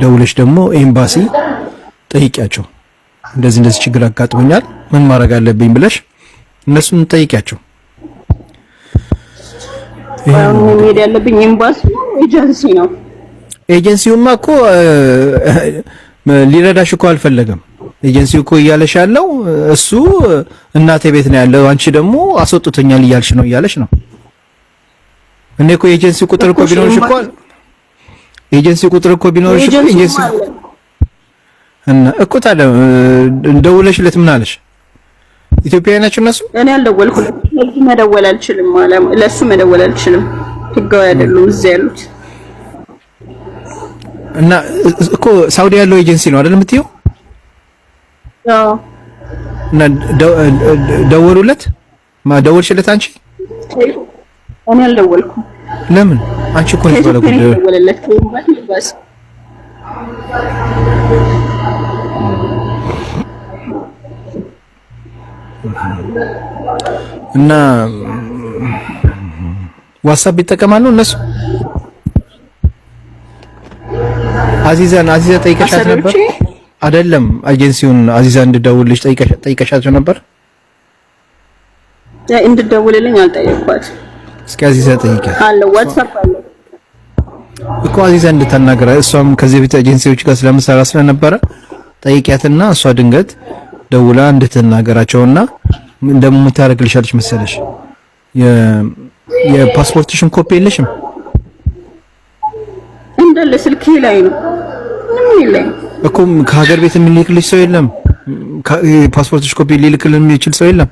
ደውለሽ ደግሞ ኤምባሲ ጠይቂያቸው። እንደዚህ ችግር አጋጥሞኛል ምን ማድረግ አለብኝ ብለሽ እነሱን ጠይቂያቸው። ሄድ ያለብኝ ኤምባሲ ኤጀንሲ ነው። ኤጀንሲውማ እኮ ሊረዳሽ እኮ አልፈለገም። ኤጀንሲው እኮ እያለሽ ያለው እሱ እናቴ ቤት ነው ያለው፣ አንቺ ደግሞ አስወጡተኛል እያልሽ ነው እያለሽ ነው። እኔ እኮ የኤጀንሲው ቁጥር እኮ ቢኖርሽ እኮ ኤጀንሲው ቁጥር እኮ ቢኖርሽ እኮ ኤጀንሲ እና እኮ ታዲያ ደውለሽለት ምን አለሽ? ኢትዮጵያዊ ናቸው እነሱ። እኔ አልደወልኩለት። ለዚህ መደወል አልችልም ማለት ለሱ መደወል አልችልም። ህጋዊ አይደሉም እዚህ ያሉት። እና እኮ ሳውዲ ያለው ኤጀንሲ ነው አይደል የምትይው? አዎ። እና ደወሉለት? ደወልሽለት አንቺ? እኔ አልደወልኩም። ለምን? አንቺ እኮ ነው ባለ ጉዳይ ደወለለት ከኤምባሲ እና ዋትስአፕ ይጠቀማሉ እነሱ። አዚዛ ጠይቀሻት ነበር አይደለም? ኤጀንሲውን አዚዛ እንድደውልልሽ ጠይቀሻቸው ነበር? እንድደውልልኝ አልጠየቅኳት። እስኪ አዚዛ ጠይቂያት አለ ዋትስአፕ አለ እኮ አዚዛ እንድታናገራ። እሷም ከዚህ በፊት ኤጀንሲዎች ጋር ስለምሰራ ስለነበረ ጠይቂያትና እሷ ድንገት ደውላ እንድትናገራቸውና እንደምታረግልሻለች መሰለሽ። የፓስፖርትሽን ኮፒ የለሽም? እንዳለ ስልኬ ላይ ነው። ምንም የለም እኮ ከሀገር ቤት የሚልክልሽ ሰው የለም? ፓስፖርትሽ ኮፒ ሊልክልን የሚችል ሰው የለም?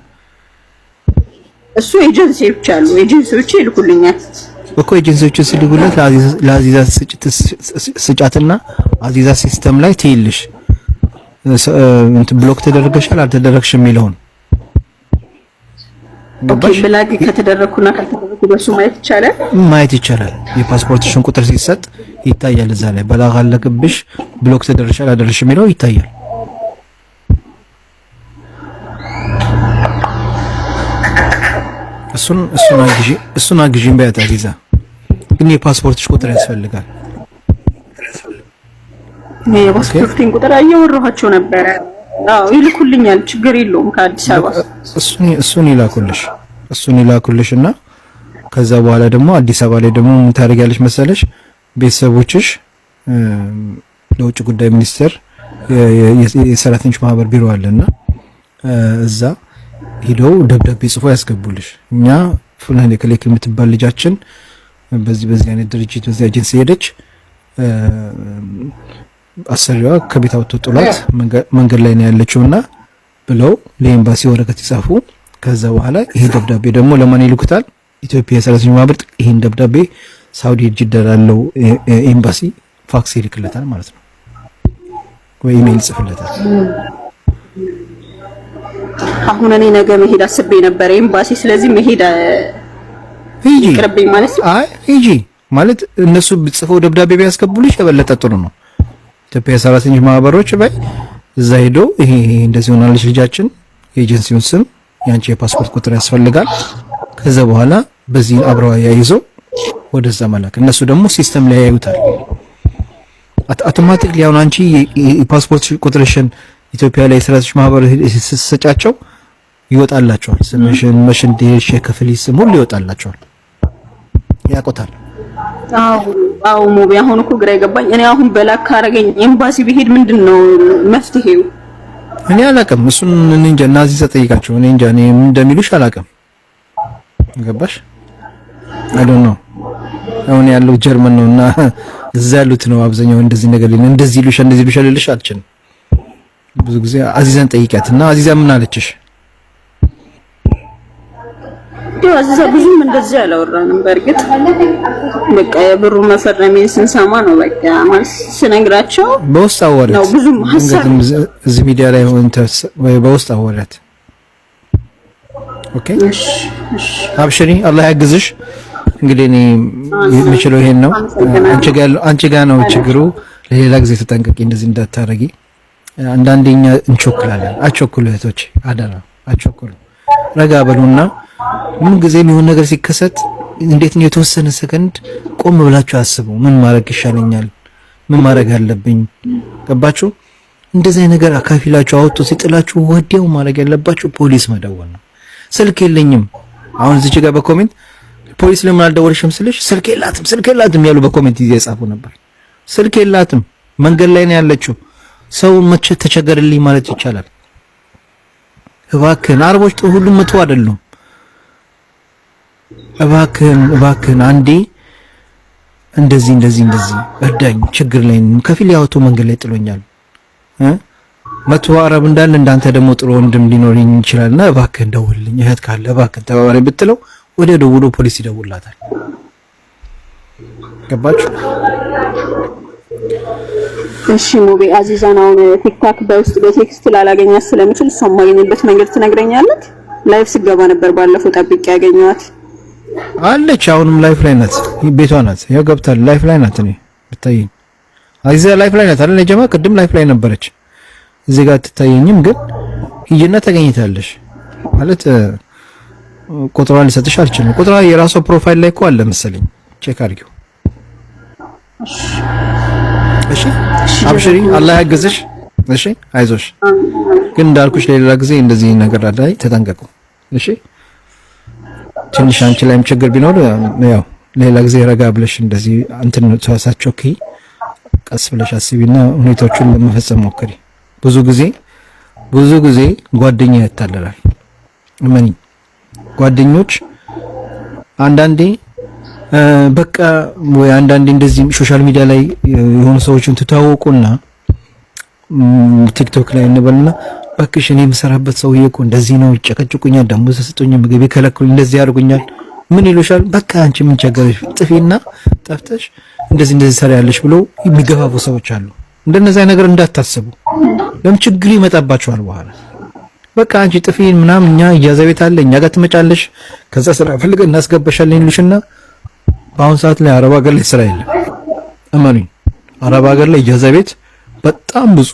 እሱ ኤጀንሲዎች አሉ። ኤጀንሲዎች ይልኩልኛል እኮ። ኤጀንሲዎች ሲልኩለት ለአዚዛ ስጫትና አዚዛ ሲስተም ላይ ትይልሽ እንትን ብሎክ ተደረገሻል አልተደረግሽ የሚለውን ኦኬ። ብላክ ከተደረኩና ካልተደረኩ በሱ ማየት ይቻላል። የፓስፖርትሽን ቁጥር ሲሰጥ ይታያል። እዛ ላይ በላግ አለቅብሽ ብሎክ ተደረሻል አደረሽ የሚለው ይታያል። እሱን አግዢኝ በያት አዚዛ። ግን የፓስፖርትሽ ቁጥር ያስፈልጋል። የፓስፖርቴን ቁጥር እያወራኋቸው ነበረ። አዎ ይልኩልኛል፣ ችግር የለውም። ከአዲስ አበባ እሱን ይላኩልሽና ከዛ በኋላ ደግሞ አዲስ አበባ ላይ ደግሞ ምን ታደርጊያለሽ መሰለሽ? ቤተሰቦችሽ ለውጭ ጉዳይ ሚኒስቴር የሰራተኞች ማህበር ቢሮ አለና እዛ ሄደው ደብዳቤ ጽፎ ያስገቡልሽ። እኛ ፍላን የከሌክ የምትባል ልጃችን በዚህ አይነት ድርጅት በዚህ ኤጀንሲ ሄደች፣ አሰሪዋ ከቤት አውጥቶ ጥሏት መንገድ ላይ ነው ያለችውና ብለው ለኤምባሲ ወረቀት ይጻፉ። ከዛ በኋላ ይሄ ደብዳቤ ደግሞ ለማን ይልኩታል? ኢትዮጵያ የሰራተኞች ማህበር ይሄን ደብዳቤ ሳውዲ ጅዳ ላለው ኤምባሲ ፋክስ ይልክለታል ማለት ነው፣ ወይ ኢሜል ይጽፍለታል። አሁን እኔ ነገ መሄድ አስቤ ነበር ኤምባሲ። ስለዚህ መሄድ ይቅርብኝ ማለት ነው። አይ ሂጂ ማለት እነሱ ጽፈው ደብዳቤ ቢያስገቡልሽ የበለጠ ጥሩ ነው። ኢትዮጵያ ሰራተኞች ማህበሮች በይ እዛ ሄዶ ይሄ እንደዚህ ሆናለች ልጃችን፣ የኤጀንሲውን ስም፣ ያንቺ የፓስፖርት ቁጥር ያስፈልጋል። ከዛ በኋላ በዚህ አብረው ያይዘው ወደዛ መላክ። እነሱ ደግሞ ሲስተም ላይ ያዩታል አውቶማቲክሊ። አሁን አንቺ የፓስፖርት ቁጥርሽን ኢትዮጵያ ላይ የሰራተኞች ማህበር ስትሰጫቸው ይወጣላቸዋል። ስምሽን፣ መሽንዴሽ፣ የክፍልሽ ስም ሁሉ ይወጣላቸዋል፣ ያውቁታል። አዎ ሙቢ አሁን እኮ ግራ ይገባኝ። እኔ አሁን በላክ አረገኝ ኤምባሲ ቢሄድ ምንድነው መፍትሄው? እኔ አላውቅም። እሱን እኔ እንጃ። እና እዚህ ተጠይቃቸው። እኔ እንጃ። እኔ ምን እንደሚሉሽ አላውቅም። ገባሽ? አይ ዶንት ኖ። አሁን ያለው ጀርመን ነውና እዛ ያሉት ነው አብዛኛው እንደዚህ ነገር ሊል እንደዚህ ይሉሽ ልልሽ አልችልም። ብዙ ጊዜ አዚዛን ጠይቂያትና አዚዛ ምን አለችሽ? አዚዛ ብዙም እንደዚህ አላወራንም። በእርግጥ በቃ የብሩ መፈረሜን ስንሰማ ነው በቃ ማለት ስነግራቸው በውስጥ አወራት ነው። ብዙም ሐሳብ እዚህ ሚዲያ ላይ ወይ በውስጥ አወራት። ኦኬ እሺ አብሽሪ፣ አላህ ያግዝሽ። እንግዲህ እኔ የምችለው ይሄን ነው። አንቺ ጋር ነው ችግሩ። ለሌላ ጊዜ ተጠንቀቂ፣ እንደዚህ እንዳታረጊ። አንዳንዴኛ እንቾክላለን። አቾክሉ እህቶች፣ አደራ አቾክሉ። ረጋ በሉና ምን ጊዜ የሚሆን ነገር ሲከሰት እንዴት ነው የተወሰነ ሰከንድ ቆም ብላችሁ አስቡ። ምን ማድረግ ይሻለኛል? ምን ማድረግ አለብኝ? ገባችሁ? እንደዚህ ነገር አካፊላችሁ አውጥቶ ሲጥላችሁ ወዲያው ማድረግ ያለባችሁ ፖሊስ መደወል ነው። ስልክ የለኝም አሁን እዚህ ጋር በኮሜንት ፖሊስ ለምን አልደወልሽም ስልሽ ስልክ የላትም ያሉ በኮሜንት እየጻፉ ነበር። ስልክ የላትም፣ መንገድ ላይ ነው ያለችው። ሰው መቼ ተቸገርልኝ ማለት ይቻላል? እባክህን አረቦች ሁሉም መጥቶ አይደሉም። እባክህን አንዴ እንደዚህ እርዳኝ፣ ችግር ላይ ከፊል ያወጡ መንገድ ላይ ጥሎኛል። መቶ አረብ እንዳለ እንዳንተ ደግሞ ጥሩ ወንድም ሊኖርኝ ይችላልና እባክህን ደውልልኝ፣ እህት ካለ እባክህን ተባባሪ ብትለው ወደ ደውሎ ፖሊስ ይደውላታል። ገባችሁ? እሺ ሙቤ አዚዛን አሁን ቲክታክ በውስጥ በቴክስት ላላገኛት ስለምችል እሷን ማግኘበት መንገድ ትነግረኛለህ? ላይፍ ስገባ ነበር ባለፈው ጠብቄ ያገኘኋት አለች። አሁንም ላይፍ ላይ ናት፣ ቤቷ ናት። ያው ገብታል፣ ላይፍ ላይ ናት። እኔ ብታየኝ አዚዛ ላይፍ ላይ ናት አይደል? ጀማ ቅድም ላይፍ ላይ ነበረች። እዚህ ጋር ትታየኝም፣ ግን ሂጂና ተገኝታለሽ። ማለት ቁጥሯን ልሰጥሽ አልችልም። ቁጥሯ የራሷ ፕሮፋይል ላይ እኮ አለ መሰለኝ፣ ቼክ አድርጊው። እሺ አብሽሪ፣ አላህ ያግዝሽ። እሺ አይዞሽ። ግን እንዳልኩሽ ሌላ ጊዜ እንደዚህ ነገር ላይ ተጠንቀቁ። እሺ ትንሽ አንቺ ላይም ችግር ቢኖር ያው ሌላ ጊዜ ረጋ ብለሽ እንደዚህ እንትን ተዋሳቸው ቀስ ብለሽ አስቢና ሁኔታዎችን ለመፈጸም ሞክሪ። ብዙ ጊዜ ጓደኛ ያታለላል። እመኒ ጓደኞች አንዳንዴ በቃ ወይ አንዳንዴ እንደዚህ ሶሻል ሚዲያ ላይ የሆኑ ሰዎችን ተታወቁና ቲክቶክ ላይ እንበልና በክሽ እኔ የምሰራበት ሰውዬ እኮ እንደዚህ ነው፣ ይጨቀጭቁኛል፣ ደሞዝ ሰጡኝ፣ ምግብ ይከለክሉኝ፣ እንደዚህ ያደርጉኛል። ምን ይሉሻል? በቃ አንቺ ምን ቸገረሽ? ጥፊና ጠፍተሽ እንደዚህ ሰራ ያለሽ ብሎ የሚገፋፉ ሰዎች አሉ። እንደነዛ ነገር እንዳታስቡ። ለምን ችግር ይመጣባቸዋል በኋላ። በቃ አንቺ ጥፊን ምናምን እኛ እጃዛ ቤት አለ እኛ ጋር ትመጫለሽ፣ ከዛ ስራ ፈልገን እናስገባሻለን ይሉሽና በአሁን ሰዓት ላይ አረብ ሀገር ላይ ስራ የለም። እመኑኝ፣ አረብ ሀገር ላይ እጃዛ ቤት በጣም ብዙ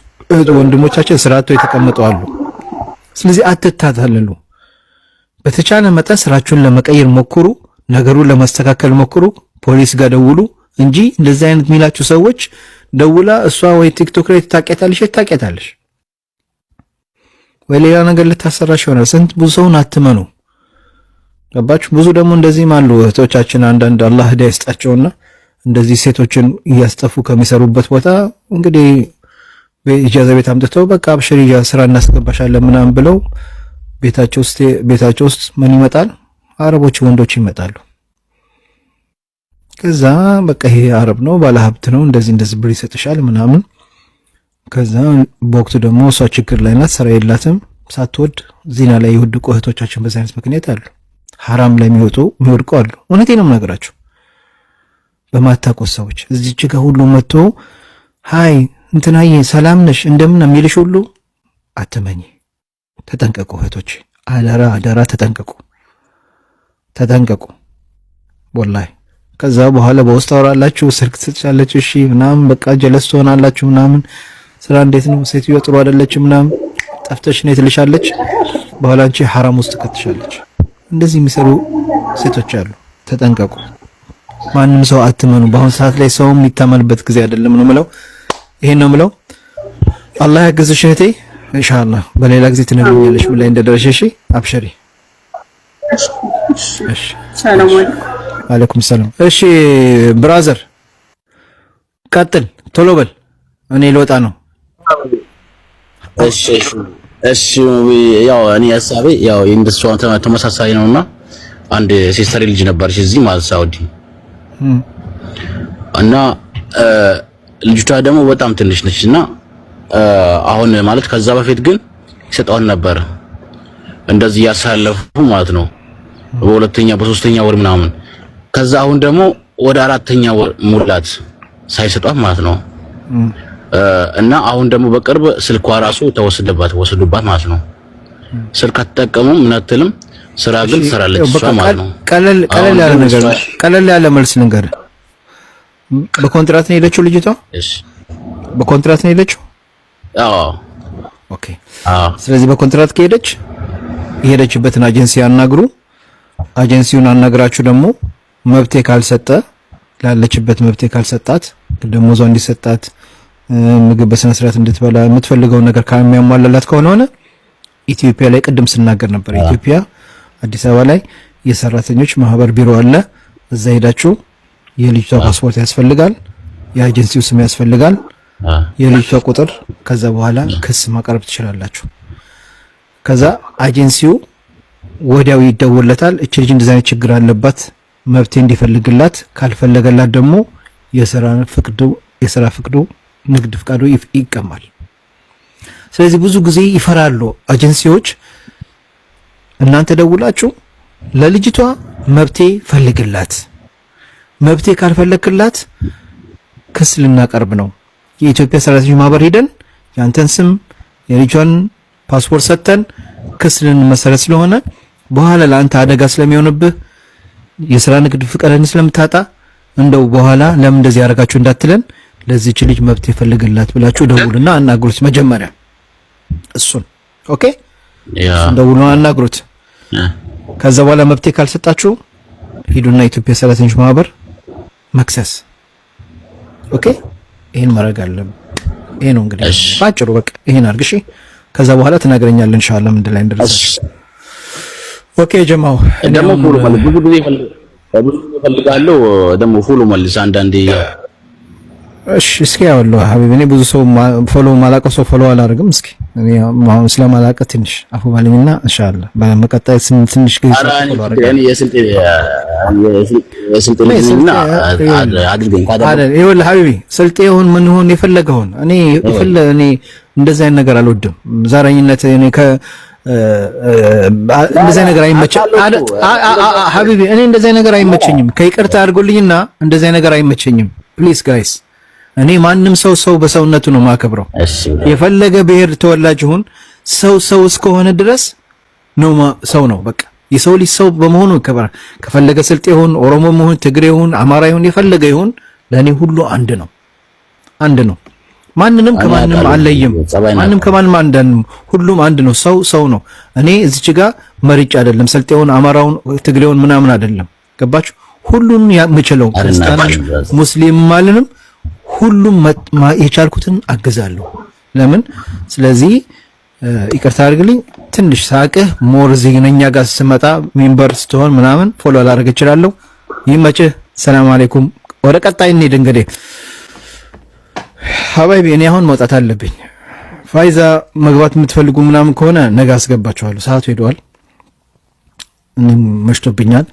ወንድሞቻችን ስራ አጥተው የተቀመጡ አሉ። ስለዚህ አትታታለሉ። በተቻለ መጠን ስራችሁን ለመቀየር ሞክሩ፣ ነገሩን ለማስተካከል ሞክሩ፣ ፖሊስ ጋር ደውሉ እንጂ እንደዚህ አይነት ሚላችሁ ሰዎች ደውላ እሷ ወይ ቲክቶክ ላይ ታውቂያታለሽ ወይ ሌላ ነገር ልታሰራሽ ይሆናል። ስንት ብዙ ሰውን አትመኑ። ገባችሁ? ብዙ ደግሞ እንደዚህም አሉ እህቶቻችን አንዳንድ አላህ ሂዳያ ይስጣቸውና እንደዚህ ሴቶችን እያስጠፉ ከሚሰሩበት ቦታ እንግዲህ በኢጃዛ ቤት አምጥተው በቃ አብሽሪ ስራ እናስገባሻለን ምናምን ብለው ቤታቸው ውስጥ ምን ይመጣል? አረቦች ወንዶች ይመጣሉ። ከዛ በቃ ይሄ አረብ ነው ባለሀብት ነው እንደዚህ ብር ይሰጥሻል ምናምን። ከዛ በወቅቱ ደግሞ እሷ ችግር ላይ ናት፣ ስራ የላትም። ሳትወድ ዚና ላይ የወደቁ እህቶቻችን በዚህ አይነት ምክንያት አሉ። ሐራም ላይ የሚወድቁ አሉ። እውነቴን ነው የምነግራችሁ። በማታውቁት ሰዎች እዚች ጋር ሁሉ መጥቶ ሃይ እንትናዬ ሰላም ነሽ እንደምን የሚልሽ ሁሉ አትመኝ። ተጠንቀቁ እህቶች፣ አደራ ተጠንቀቁ ወላሂ። ከዛ በኋላ በውስጥ አወራላችሁ፣ ስልክ ትጫለች፣ እሺ ምናምን በቃ ጀለስ ትሆናላችሁ ምናምን። ስራ እንዴት ነው ሴትዮ ጥሩ አይደለችም ምናምን ጠፍተሽ ነው ትልሻለች። በኋላ አንቺ ሐራም ውስጥ ትከትሻለች። እንደዚህ የሚሰሩ ሴቶች አሉ። ተጠንቀቁ። ማንም ሰው አትመኑ። በአሁን ሰዓት ላይ ሰው የሚታመንበት ጊዜ አይደለም ነው የምለው። ይሄን ነው የምለው። አላህ ያግዝሽ እህቴ። ኢንሻአላህ በሌላ ጊዜ ትነግሪኛለሽ ምን ላይ እንደደረሰሽ። እሺ አብሽሪ። እሺ ሰላም አለይኩም ሰላም። እሺ ብራዘር ቀጥል፣ ቶሎ በል እኔ ልወጣ ነው። እሺ ያው እኔ ሐሳቤ ያው እንደሷን ተመሳሳይ ነውና አንድ ሲስተር ልጅ ነበርሽ እዚህ ማለት ሳውዲ እና ልጅቷ ደግሞ በጣም ትንሽ ነችና አሁን ማለት ከዛ በፊት ግን ይሰጣውን ነበር እንደዚህ ያሳለፉ ማለት ነው በሁለተኛ በሶስተኛ ወር ምናምን። ከዛ አሁን ደግሞ ወደ አራተኛ ወር ሙላት ሳይሰጧት ማለት ነው። እና አሁን ደግሞ በቅርብ ስልኳ ራሱ ወሰዱባት ማለት ነው። ስልክ አትጠቀሙም ምን አትልም፣ ስራ ግን ትሰራለች እሷ ማለት ነው። ቀለል ያለ መልስ ልንገርህ። በኮንትራት ነው የሄደችው ልጅቷ? እሺ በኮንትራት ነው የሄደችው? አዎ ኦኬ። ስለዚህ በኮንትራት ከሄደች የሄደችበትን አጀንሲ አናግሩ። አጀንሲውን አናግራችሁ ደግሞ መብቴ ካልሰጠ ላለችበት መብቴ ካልሰጣት ደሞዟ እንዲሰጣት ምግብ በስነ ስርዓት እንድትበላ የምትፈልገው ነገር ከሚያሟላላት ከሆነ ኢትዮጵያ ላይ ቅድም ስናገር ነበር። ኢትዮጵያ አዲስ አበባ ላይ የሰራተኞች ማህበር ቢሮ አለ። እዛ ሄዳችሁ የልጅቷ ፓስፖርት ያስፈልጋል፣ የአጀንሲው ስም ያስፈልጋል፣ የልጅቷ ቁጥር። ከዛ በኋላ ክስ ማቅረብ ትችላላችሁ። ከዛ አጀንሲው ወዲያው ይደወለታል። እቺ ልጅ እንደዛ አይነት ችግር አለባት መብቴ እንዲፈልግላት፣ ካልፈለገላት ደግሞ የስራ ፍቅዱ ንግድ ፍቃዱ ይቀማል። ስለዚህ ብዙ ጊዜ ይፈራሉ አጀንሲዎች። እናንተ ደውላችሁ ለልጅቷ መብቴ ፈልግላት፣ መብቴ ካልፈለክላት ክስ ልናቀርብ ነው። የኢትዮጵያ ሰራተኞች ማህበር ሄደን ያንተን ስም የልጇን ፓስፖርት ሰጥተን ክስ ልንመሰረት ስለሆነ በኋላ ለአንተ አደጋ ስለሚሆንብህ የስራ ንግድ ፍቃድን ስለምታጣ እንደው በኋላ ለምን እንደዚህ ያደርጋችሁ እንዳትለን ለዚህች ልጅ መብት ይፈልግላት ብላችሁ ደውሉና አናግሩት መጀመሪያ እሱን። ኦኬ ደውሎ አናግሩት። ከዛ በኋላ መብቴ ካልሰጣችሁ ሂዱና ኢትዮጵያ ሰራተኞች ማህበር መክሰስ። ኦኬ ይሄን ማድረግ አለብን። ይሄ ነው እንግዲህ ባጭሩ በቃ ይሄን አድርግ እሺ። ከዛ በኋላ ትነግረኛለህ ኢንሻአላህ ምን ላይ እንደረሰ። ኦኬ ጀማው ደግሞ ፉሉ ማለት ብዙ ጊዜ ፈልጋለሁ ደግሞ ፉሉ መልስ አንዳንዴ እሺ እስኪ ያለው ሀቢብ እኔ ብዙ ሰው ፎሎ ማላቀው ሰው ፎሎ አላደርግም። እስኪ እኔ አሁን ስለማላቀ ትንሽ አፉ ባለኝና ኢንሻአላህ በመቀጣይ ትንሽ ጊዜ ፎሎ አደርጋለሁ። እኔ የስልጤና አድርገኝ ካደረገ ይኸውልህ ሀቢቢ ስልጤውን ምን ሆነ የፈለገውን እኔ እንደዛ አይነት ነገር አልወድም። ዛሬኝነት እኔ እንደዛ ነገር አይመቸኝም ሀቢቢ እኔ እንደዛ ነገር አይመቸኝም። ከይቅርታ አድርጎልኝና እንደዛ ነገር አይመቸኝም ፕሊዝ ጋይስ። እኔ ማንም ሰው በሰውነቱ ነው ማከብረው። የፈለገ ብሔር ተወላጅ ይሁን ሰው እስከሆነ ድረስ ነው ሰው ነው በቃ። የሰው ልጅ ሰው በመሆኑ ይከበራል። ከፈለገ ስልጤ ይሁን ኦሮሞ ይሁን ትግሬ ይሁን አማራ ይሁን የፈለገ ይሁን ለኔ ሁሉ አንድ ነው። ማንንም ከማንም አለይም። ማንም ከማንም አንደንም ሁሉም አንድ ነው። ሰው ነው። እኔ እዚች ጋር መሪጭ አይደለም ስልጤውን አማራውን ትግሬውን ምናምን አይደለም። ገባችሁ? ሁሉን የምችለው ክርስቲያኖች ሙስሊም ማለንም ሁሉም የቻልኩትን አግዛለሁ። ለምን? ስለዚህ ይቅርታ አድርግልኝ ትንሽ ሳቅህ ሞር ዚግነኛ ጋር ስመጣ ሜምበር ስትሆን ምናምን ፎሎ አላደርግ እችላለሁ። ይመችህ። ሰላም አለይኩም። ወደ ቀጣይ እንሂድ እንግዲህ ሀባይቢ እኔ አሁን መውጣት አለብኝ። ፋይዛ መግባት የምትፈልጉ ምናምን ከሆነ ነገ አስገባችኋለሁ። ሰዓቱ ሄደዋል። እኔም መሽቶብኛል።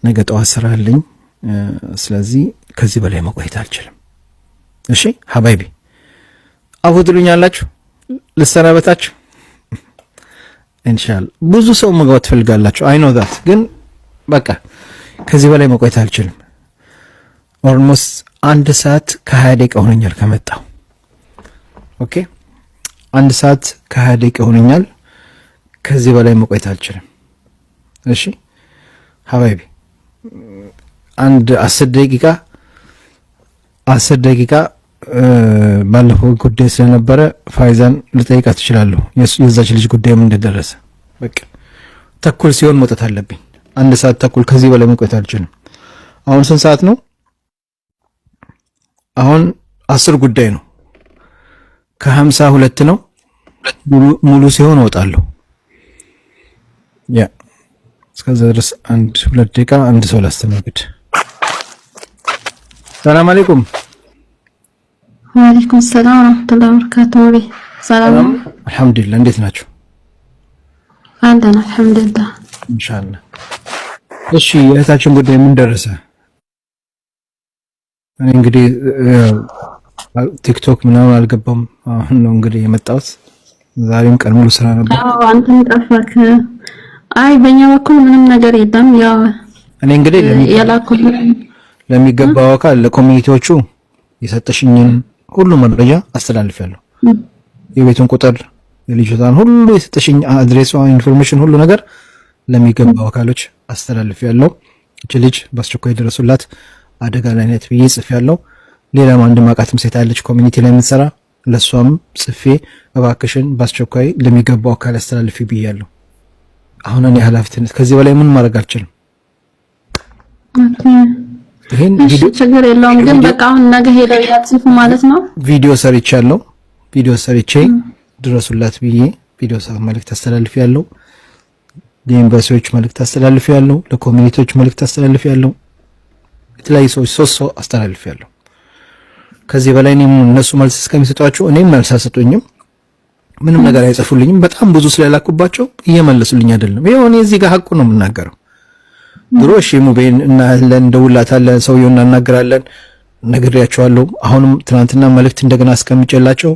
ነገ ጠዋት ስራ አለኝ። ስለዚህ ከዚህ በላይ መቆየት አልችልም። እሺ ሀባይቢ አፉ ትሉኛላችሁ ልሰናበታችሁ ኢንሻአላህ። ብዙ ሰው መግባት ትፈልጋላችሁ አይ ኖ ዛት፣ ግን በቃ ከዚህ በላይ መቆየት አልችልም። ኦልሞስት 1 ሰዓት ከ20 ደቂቃ ሆነኛል ከመጣሁ። ኦኬ 1 ሰዓት ከ20 ደቂቃ ሆነኛል። ከዚህ በላይ መቆየት አልችልም። እሺ ሀባይቢ አንድ 10 ደቂቃ ባለፈው ጉዳይ ስለነበረ ፋይዛን ልጠይቃት እችላለሁ። የዛች ልጅ ጉዳይ ምን እንደደረሰ በቃ ተኩል ሲሆን መውጣት አለብኝ። 1 ሰዓት ተኩል ከዚህ በላይ መቆየት አልችልም። አሁን ስንት ሰዓት ነው? አሁን 10 ጉዳይ ነው። ከ52 ነው። ሙሉ ሲሆን እወጣለሁ። እስከዛ ድረስ 1-2 ደቂቃ አንድ ሰው ላስተናግድ። ሰላም አለይኩም። ወአለይኩም ሰላም ወራህመቱላሂ ወበረካቱሁ። ሰላም አልሐምዱሊላህ። እንዴት ናችሁ? አለና አልሐምዱሊላህ ኢንሻአላህ። እሺ የእህታችን ጉዳይ ምን ደረሰ? እኔ እንግዲህ ቲክቶክ ምናምን አልገባም። አሁን ነው እንግዲህ የመጣሁት። ዛሬም ቀን ሙሉ ስራ ነበር። አዎ አንተም ጠፋክ። አይ በእኛ በኩል ምንም ነገር የለም። ያው እኔ እንግዲህ ለሚገባው አካል ለኮሚኒቲዎቹ የሰጠሽኝን ሁሉ መረጃ አስተላልፋለሁ። የቤቱን ቁጥር የልጅቷን ሁሉ የሰጠሽኝ አድሬሷ ኢንፎርሜሽን ሁሉ ነገር ለሚገባው አካሎች አስተላልፋለሁ። እቺ ልጅ በአስቸኳይ ደረሱላት አደጋ ላይ ናት ብዬ ጽፌያለሁ። ሌላም አንድ ማቃትም ሴት አለች ኮሚኒቲ ላይ የምትሰራ ለሷም ጽፌ እባክሽን በአስቸኳይ ለሚገባው አካል አስተላልፊ ብያለሁ። አሁን እኔ ኃላፊነት ከዚህ በላይ ምን ማድረግ አልችልም። ይሄን ቪዲዮ ችግር የለውም ግን በቃ አሁን ነገ ሄደው ያጽፉ ማለት ነው። ቪዲዮ ሰርቼ ድረሱላት ብዬ ቪዲዮ መልእክት አስተላልፊያለሁ። ለኤምባሲዎች መልእክት አስተላልፊያለሁ። ለኮሚኒቲዎች መልእክት አስተላልፊያለሁ። የተለያዩ ሰዎች 3 ሰው አስተላልፊያለሁ። ከዚህ በላይ እነሱ መልስ እስከሚሰጧቸው እኔም መልስ አልሰጡኝም። ምንም ነገር አይጽፉልኝም። በጣም ብዙ ስለላኩባቸው እየመለሱልኝ አይደለም። ይሄው እኔ እዚህ ጋር ሐቁ ነው የምናገረው። ድሮ እሺ ሙቤን እናለን ደውላታለን፣ ሰውየውን እናናገራለን፣ ነግሬያቸዋለሁ። አሁንም ትናንትና መልእክት እንደገና አስቀምጬላቸው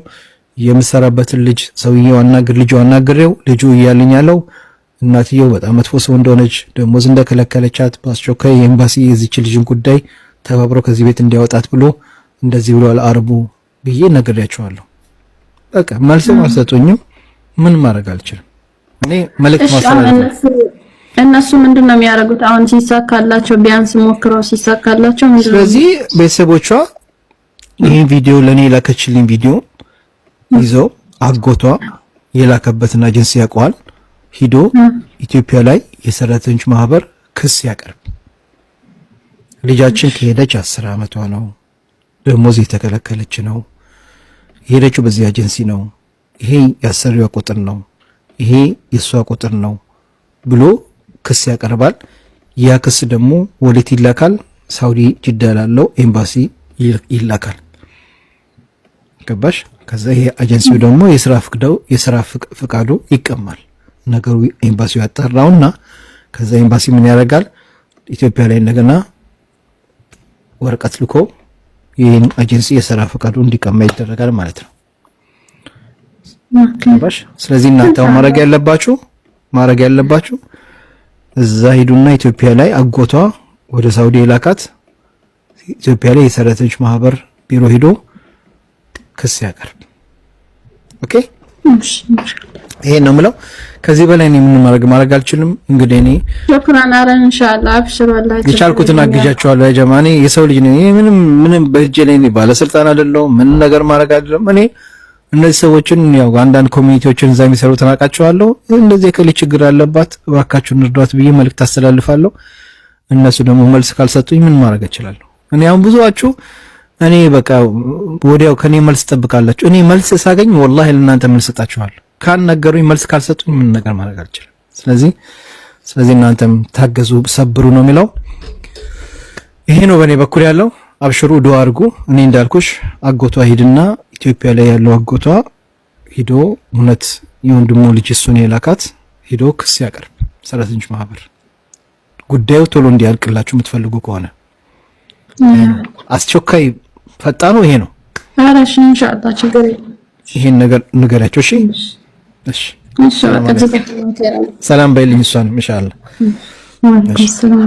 የምሰራበትን ልጅ ሰውየው አናግሬው ልጁ እያልኝ ያለው እናትየው በጣም መጥፎ ሰው እንደሆነች ደሞዝ እንደከለከለቻት በአስቸኳይ የኤምባሲ የዚች ልጅን ጉዳይ ተባብረው ከዚህ ቤት እንዲያወጣት ብሎ እንደዚህ ብሎ አልአርቡ ብዬ ነግሬያቸዋለሁ። በቃ መልስም አልሰጡኝም። ምን ማድረግ አልችልም። እኔ መልእክት ማስተላለፍ እነሱ ምንድነው የሚያደርጉት? አሁን ሲሳካላቸው ቢያንስ ሞክረው ሲሳካላቸው ምንድነው? ስለዚህ ቤተሰቦቿ ይሄን ቪዲዮ ለኔ የላከችልኝ ቪዲዮ ይዘው አጎቷ የላከበትን አጀንሲ ያውቀዋል። ሂዶ ኢትዮጵያ ላይ የሰራተኞች ማህበር ክስ ያቀርብ። ልጃችን ከሄደች 10 ዓመቷ ነው፣ ደሞዝ የተከለከለች ነው፣ የሄደችው በዚህ ኤጀንሲ ነው፣ ይሄ ያሰሪዋ ቁጥር ነው፣ ይሄ የሷ ቁጥር ነው ብሎ ክስ ያቀርባል። ያ ክስ ደግሞ ወዴት ይላካል? ሳውዲ ጅዳ ላለው ኤምባሲ ይላካል። ገባሽ? ከዛ ይሄ ኤጀንሲው ደግሞ የስራ ፍቃዱ ይቀማል። ነገሩ ኤምባሲው ያጣራውና ከዛ ኤምባሲ ምን ያደርጋል? ኢትዮጵያ ላይ እንደገና ወረቀት ልኮ ይሄን ኤጀንሲ የስራ ፍቃዱ እንዲቀማ ይደረጋል ማለት ነው። ገባሽ? ስለዚህ እናንተ ማድረግ ያለባችሁ እዛ ሂዱና ኢትዮጵያ ላይ አጎቷ ወደ ሳውዲ ላካት ኢትዮጵያ ላይ የሰራተኞች ማህበር ቢሮ ሂዶ ክስ ያቀርብ። ኦኬ ይሄ ነው የምለው። ከዚህ በላይ እኔ ምን ማድረግ አልችልም። እንግዲህ እኔ ሹክራን አረ ኢንሻአላህ አብሽሩ ወላሂ የቻልኩትን አግዣቸዋለሁ። ያ ጀማኔ የሰው ልጅ ነኝ። ምንም በእጄ ላይ ነኝ፣ ባለስልጣን አይደለሁም። ምን ነገር ማድረግ አይደለም። እኔ እነዚህ ሰዎችን ያው አንዳንድ ኮሚኒቲዎችን እዛ የሚሰሩትን አውቃቸዋለሁ። እንደዚህ ከሊ ችግር አለባት እባካችሁን እርዷት ብዬ መልእክት አስተላልፋለሁ። እነሱ ደግሞ መልስ ካልሰጡኝ ምን ማድረግ እችላለሁ? እኔ አሁን ብዙዋችሁ እኔ በቃ ወዲያው ከኔ መልስ ጠብቃላችሁ። እኔ መልስ ሳገኝ ወላሂ ለእናንተ መልስ ሰጣችኋለሁ። ካልነገሩኝ መልስ ካልሰጡኝ ምን ነገር ማድረግ አልችልም። ስለዚህ እናንተም ታገዙ፣ ሰብሩ ነው የሚለው። ይሄ ነው በእኔ በኩል ያለው። አብሽሩ፣ ዱአ አድርጉ። እኔ እንዳልኩሽ አጎቷ ሂድና ኢትዮጵያ ላይ ያለው አጎቷ ሂዶ እውነት የወንድሙ ልጅ እሱን የላካት ሂዶ ክስ ያቀርብ። ሰራተኞች ማህበር ጉዳዩ ቶሎ እንዲያልቅላችሁ የምትፈልጉ ከሆነ አስቸኳይ ፈጣኑ ይሄ ነው። አራሽ ኢንሻአላህ ችግር የለም። ይሄን ነገር ንገራቸው። እሺ ኢንሻአላህ ሰላም በይልኝ እሷን ኢንሻአላህ። ሰላም